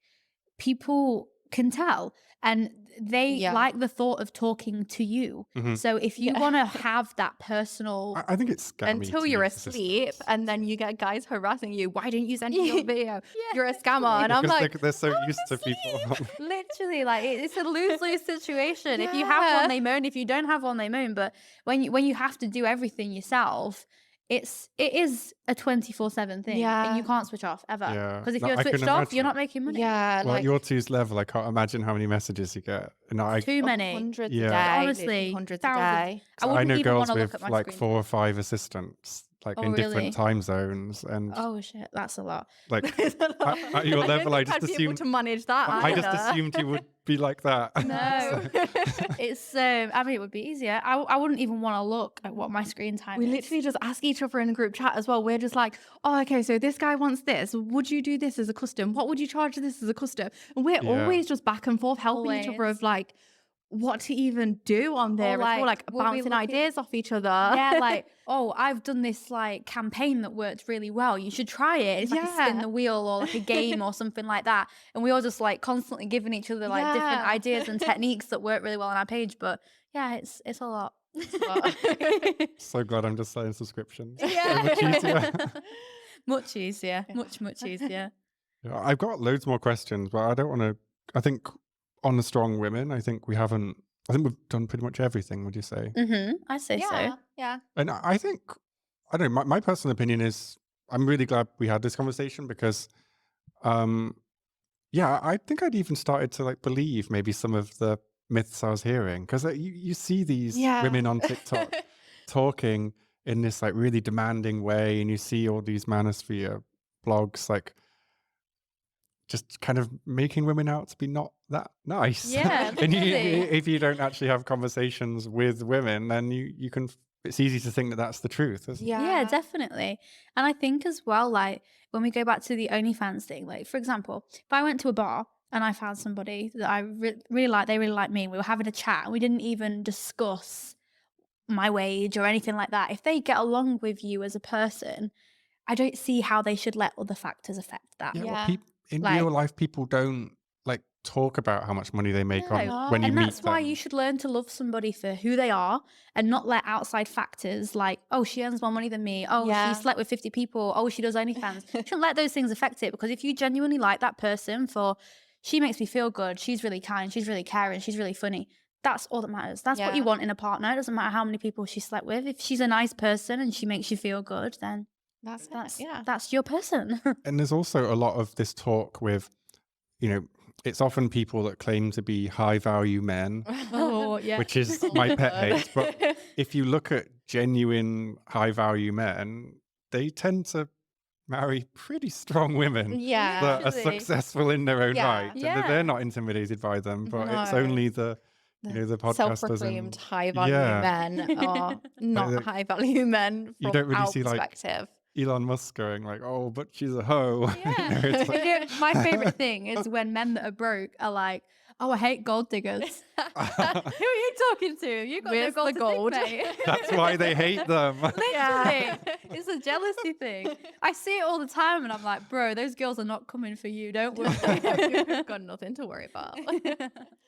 people can tell and they like the thought of talking to you. So if you want to have that personal, I think it's scammy until you're asleep and then you get guys harassing you, why didn't you send me your video? You're a scammer. And I'm like, they're so used to people. Literally, like, it's a lose-lose situation. If you have one, they moan. If you don't have one, they moan. But when you have to do everything yourself, it is a 24/7 thing, and you can't switch off ever. Because if you're switched off, you're not making money. Yeah, well, at your two's level, I can't imagine how many messages you get. Too many, hundreds a day. Honestly, hundreds a day. I know girls with like 4 or 5 assistants, like in different time zones, and shit, that's a lot. Like at your level, I just assumed to manage that. I just assumed you would be like that. No, it's I mean, it would be easier. I wouldn't even want to look at what my screen time. We literally just ask each other in a group chat as well. We're just like, oh, okay, so this guy wants this. Would you do this as a custom? What would you charge this as a custom? And we're always just back and forth helping each other of like what to even do on there. Or like bouncing ideas off each other. Yeah, like, oh, I've done this like campaign that worked really well. You should try it. It's like a spin the wheel or like a game or something like that. And we all just like constantly giving each other like different ideas and techniques that work really well on our page. But yeah, it's a lot. So glad I'm just selling subscriptions. Yeah. Much easier. Much easier. Yeah, I've got loads more questions, but I don't want to. I think on the strong women, I think we've done pretty much everything. Would you say? I say so. Yeah. And I think, I don't know, my personal opinion is I'm really glad we had this conversation because, I think I'd even started to like believe maybe some of the myths I was hearing because you see these women on TikTok talking in this like really demanding way, and you see all these manosphere blogs like just kind of making women out to be not that nice. Yeah. And if you don't actually have conversations with women, then you can, it's easy to think that that's the truth, isn't it? Yeah, definitely. And I think as well, like when we go back to the OnlyFans thing, like for example, if I went to a bar and I found somebody that I really like, they really like me, and we were having a chat and we didn't even discuss my wage or anything like that. If they get along with you as a person, I don't see how they should let other factors affect that. Yeah. Well, in real life, people don't like talk about how much money they make on No. when you And meet that's why them. you should learn to love somebody for who they are and not let outside factors like, oh, she earns more money than me. Oh, Yeah. she slept with 50 people. Oh, she does OnlyFans. You shouldn't let those things affect it, because if you genuinely like that person for, she makes me feel good, she's really kind, she's really caring, she's really funny, that's all that matters. That's what you want in a partner. It doesn't matter how many people she slept with. If she's a nice person and she makes you feel good, then that's your person. And there's also a lot of this talk with, you know, it's often people that claim to be high value men, Oh, yeah. which is my pet hate. But if you look at genuine high value men, they tend to marry pretty strong women Yeah. that are Actually. successful in their own Yeah. right. And that they're not intimidated by them, but it's No. only the podcasters Self-proclaimed and high value men are not high value men you from don't really our see like perspective. Elon Musk going like, oh, but she's a hoe. Yeah. It's like, You know, my favorite thing is when men that are broke are like, oh, I hate gold diggers. Who are you talking to? You got Where's no the gold to gold? dig, mate. that's why they hate them. Literally. It's a jealousy thing. I see it all the time and I'm like, bro, those girls are not coming for you. Don't worry. You've got nothing to worry about.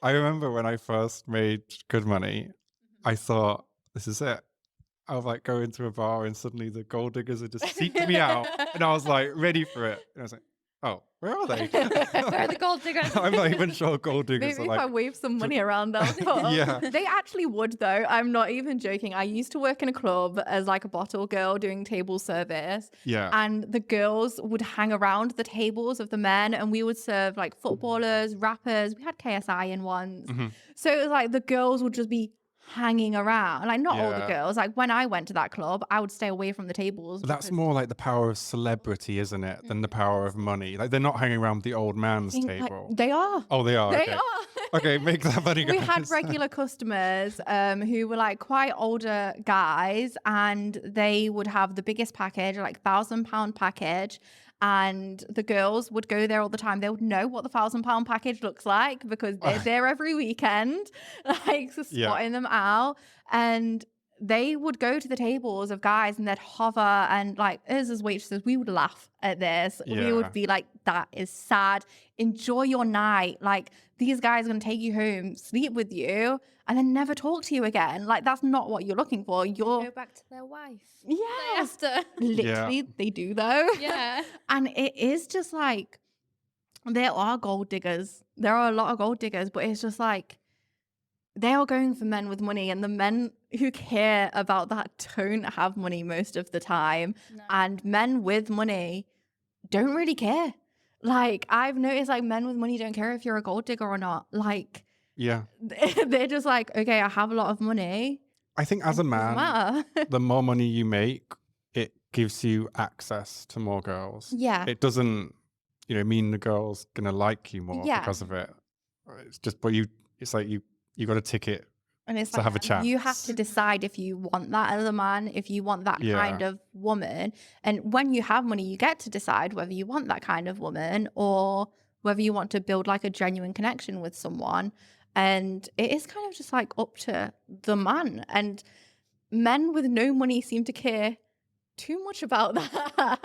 I remember when I first made good money, I thought, this is it. I'll like go into a bar and suddenly the gold diggers are just seeking me out. And I was like ready for it. And I was like, oh, where are they? Where are the gold diggers? I'm not even sure gold diggers Maybe are if I like, wave some money around, they'll come. Yeah. They actually would, though. I'm not even joking. I used to work in a club as like a bottle girl doing table service. yeah. And the girls would hang around the tables of the men, and we would serve like footballers, rappers. We had KSI in once. Mhm. So it was like the girls would just be hanging around. Like, not all the Yeah. girls. Like, when I went to that club, I would stay away from the tables. But that's because more like the power of celebrity, isn't it? Than the power of money. Like they're not hanging around the old man's I think, like, table. they are. Oh, they are. They okay. are. Okay, make that funny. We had guys. regular customers who were like quite older guys, and they would have the biggest package, like £1,000 package. And the girls would go there all the time. They would know what the £1,000 package looks like because they're there every weekend, like spotting them out. And they would go to the tables of guys and they'd hover, and like us as waitresses, we would laugh at this. We Yeah. would be like, that is sad. Enjoy your night. Like, these guys are going to take you home, sleep with you, and then never talk to you again. Like, that's not what you're looking for. Go You're, back to their wife. yeah, After. literally, they do though. Yeah. And it is just like, there are gold diggers. There are a lot of gold diggers, but it's just like, they are going for men with money, and the men who care about that don't have money most of the time. No. And men with money don't really care. Like, I've noticed like men with money don't care if you're a gold digger or not. Like, Yeah. they're just like, okay, I have a lot of money. I think as a Doesn't man, matter. the more money you make, it gives you access to more girls. Yeah. It doesn't, mean the girl's gonna like you more Yeah. because of it. It's just, it's like you got a ticket And it's to like, have a chat. you have to decide if you want that as a man, if you want that Yeah. kind of woman. And when you have money, you get to decide whether you want that kind of woman or whether you want to build like a genuine connection with someone. And it is kind of just like up to the man. And men with no money seem to care too much about that.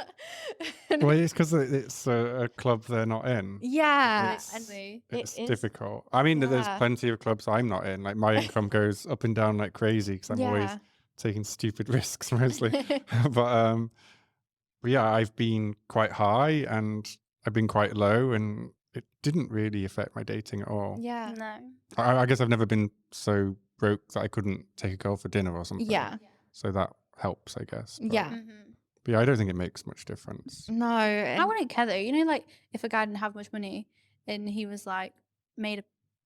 Well, it's because it's a club they're not in. Yeah. It's- And It's it is. difficult. I mean, there's Yeah. plenty of clubs I'm not in. Like my income goes up and down like crazy because I'm always Yeah. taking stupid risks mostly. but yeah, I've been quite high and I've been quite low, and it didn't really affect my dating at all. Yeah. No. I guess I've never been so broke that I couldn't take a girl for dinner or something. Yeah. So that helps, I guess. But, Yeah. but yeah, I don't think it makes much difference. No. I and- wouldn't care though. You know, like if a guy didn't have much money and he was like made a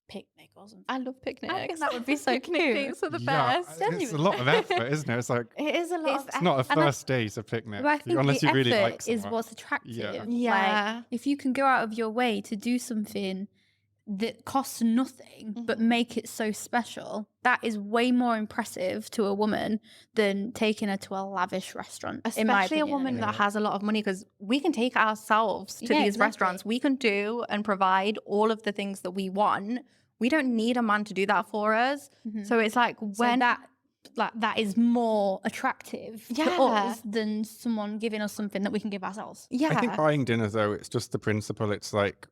picnic or something. I love picnics. I think that would be so cute. Picnics are the best. It's a lot of effort, isn't it? It's like It is a lot. it's not a And I- first date a picnic But I think unless the you really effort like is someone. what's attractive. Yeah. Yeah. Like, if you can go out of your way to do something that costs nothing but make it so special, that is way more impressive to a woman than taking her to a lavish restaurant. in my Especially a opinion, woman anyway. that has a lot of money, because we can take ourselves to Yeah, these exactly. restaurants. We can do and provide all of the things that we want. We don't need a man to do that for us. So it's like So when that is more attractive to Yeah. us than someone giving us something that we can give ourselves. yeah. I think buying dinner though, it's just the principle. It's like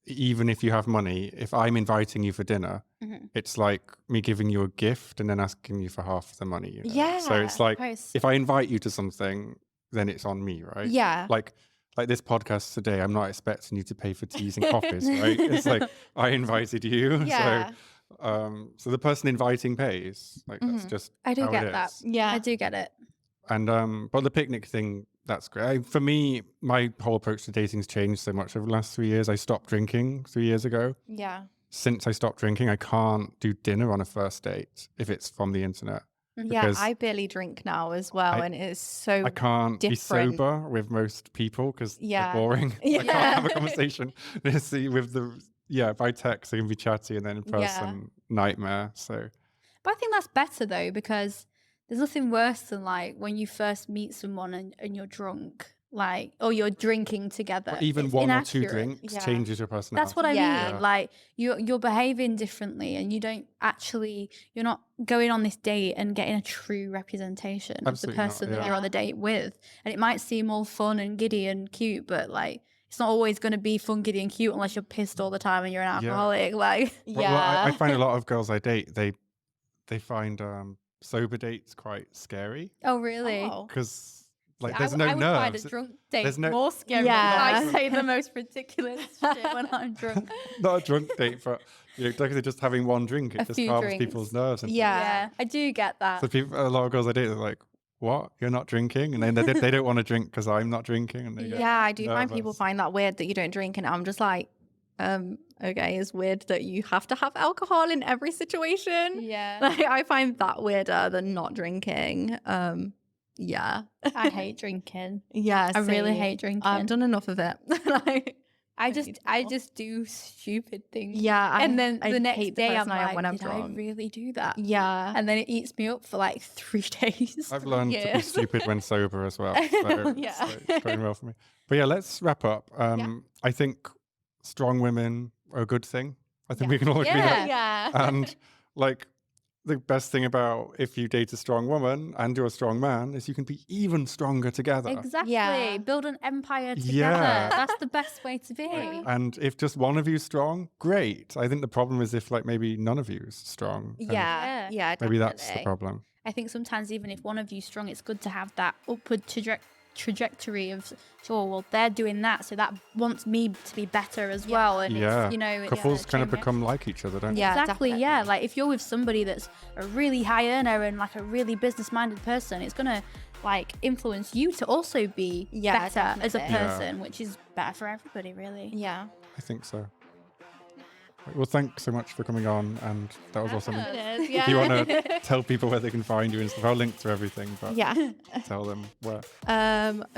even if you have money, if I'm inviting you for dinner, it's like me giving you a gift and then asking you for half the money. You know? Yeah. So it's like, Nice. if I invite you to something, then it's on me, right? Yeah. Like this podcast today, I'm not expecting you to pay for teas and coffees, right? It's like, I invited you. Yeah. So the person inviting pays. Like, that's just I do how get it that. is. Yeah. I do get it. And but the picnic thing, that's great. For me, my whole approach to dating's changed so much over the last 3 years. I stopped drinking 3 years ago. Yeah. Since I stopped drinking, I can't do dinner on a first date if it's from the internet. Yeah, Because I barely drink now as well, and it's so I can't be different. sober with most people because Yeah. they're boring. I Yeah. can't have a conversation. See, with by text, I can be chatty, and then in person, nightmare. So, But I think that's better though, because there's nothing worse than like when you first meet someone and you're drunk, like, or you're drinking together. or even It's one or two inaccurate. drinks Yeah. changes your personality. That's what I Yeah. mean. Like you're behaving differently, and you're not going on this date and getting a true representation Absolutely not, of the person that yeah. you're on the date with. And it might seem all fun and giddy and cute, but like it's not always going to be fun, giddy, and cute unless you're pissed all the time and you're an Yeah. alcoholic. Like, Well, I find a lot of girls I date, they find sober dates quite scary oh really? Oh. because like I there's w- no I would find nerves. a drunk date There's no- more scary. Yeah. I say the most ridiculous shit when I'm drunk. Not a drunk date, but like they're just having one drink. It A just few calms drinks. people's nerves. And Yeah. Yeah, I do get that. So a lot of girls I date, they're like, "What? You're not drinking?" And then they don't want to drink because I'm not drinking. And they get Yeah, I do find people nervous. find that weird that you don't drink, and I'm just like, okay, it's weird that you have to have alcohol in every situation. Yeah. Like, I find that weirder than not drinking. Yeah. I hate drinking. Yeah, I really same. hate drinking. I've done enough of it. Like, I don't need I more. just do stupid things. yeah, And then I the next hate the day person I'm I am like, when I'm did drunk. I really do that? Yeah. And then it eats me up for like 3 days. I've learned to be Yes. stupid when sober as well. So Yeah. it's going well for me. But yeah, let's wrap up. I think strong women are a good thing. I think we can all agree that. Yeah. And like the best thing about if you date a strong woman and you're a strong man is you can be even stronger together. Exactly. Yeah. Build an empire together. Yeah. That's the best way to be. And if just one of you is strong, great. I think the problem is if like maybe none of you is strong. then Yeah. Yeah. Maybe that's the definitely. problem. I think sometimes even if one of you's strong, it's good to have that upward trajectory of, sure, well, they're doing that, so that wants me to be better as well. And Yeah. it's, you know, Couples it's kind of chain become like each other, don't Yeah. exactly, definitely. yeah. Like if you're with somebody that's a really high earner and like a really business-minded person, it's gonna like influence you to also be Yeah, better as a definitely. Yeah. person, which is better for everybody, really. Yeah. I think so. Right, well, thanks so much for coming on, and that was awesome. It is, If you want to tell people where they can find you and stuff, I'll link to everything, but Yeah. tell them where.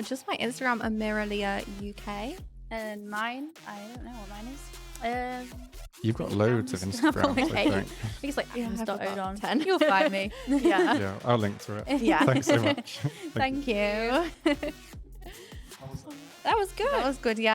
Just my Instagram, Amirah Leia UK. And mine, I don't know what mine is. You've got loads of Instagrams, I Okay. think. I think it's like Yeah, I've got Amos.odon. about 10. You'll find me. Yeah. Yeah, I'll link to it. Yeah. Thanks so much. Thank you. That was good. That was good. Yeah.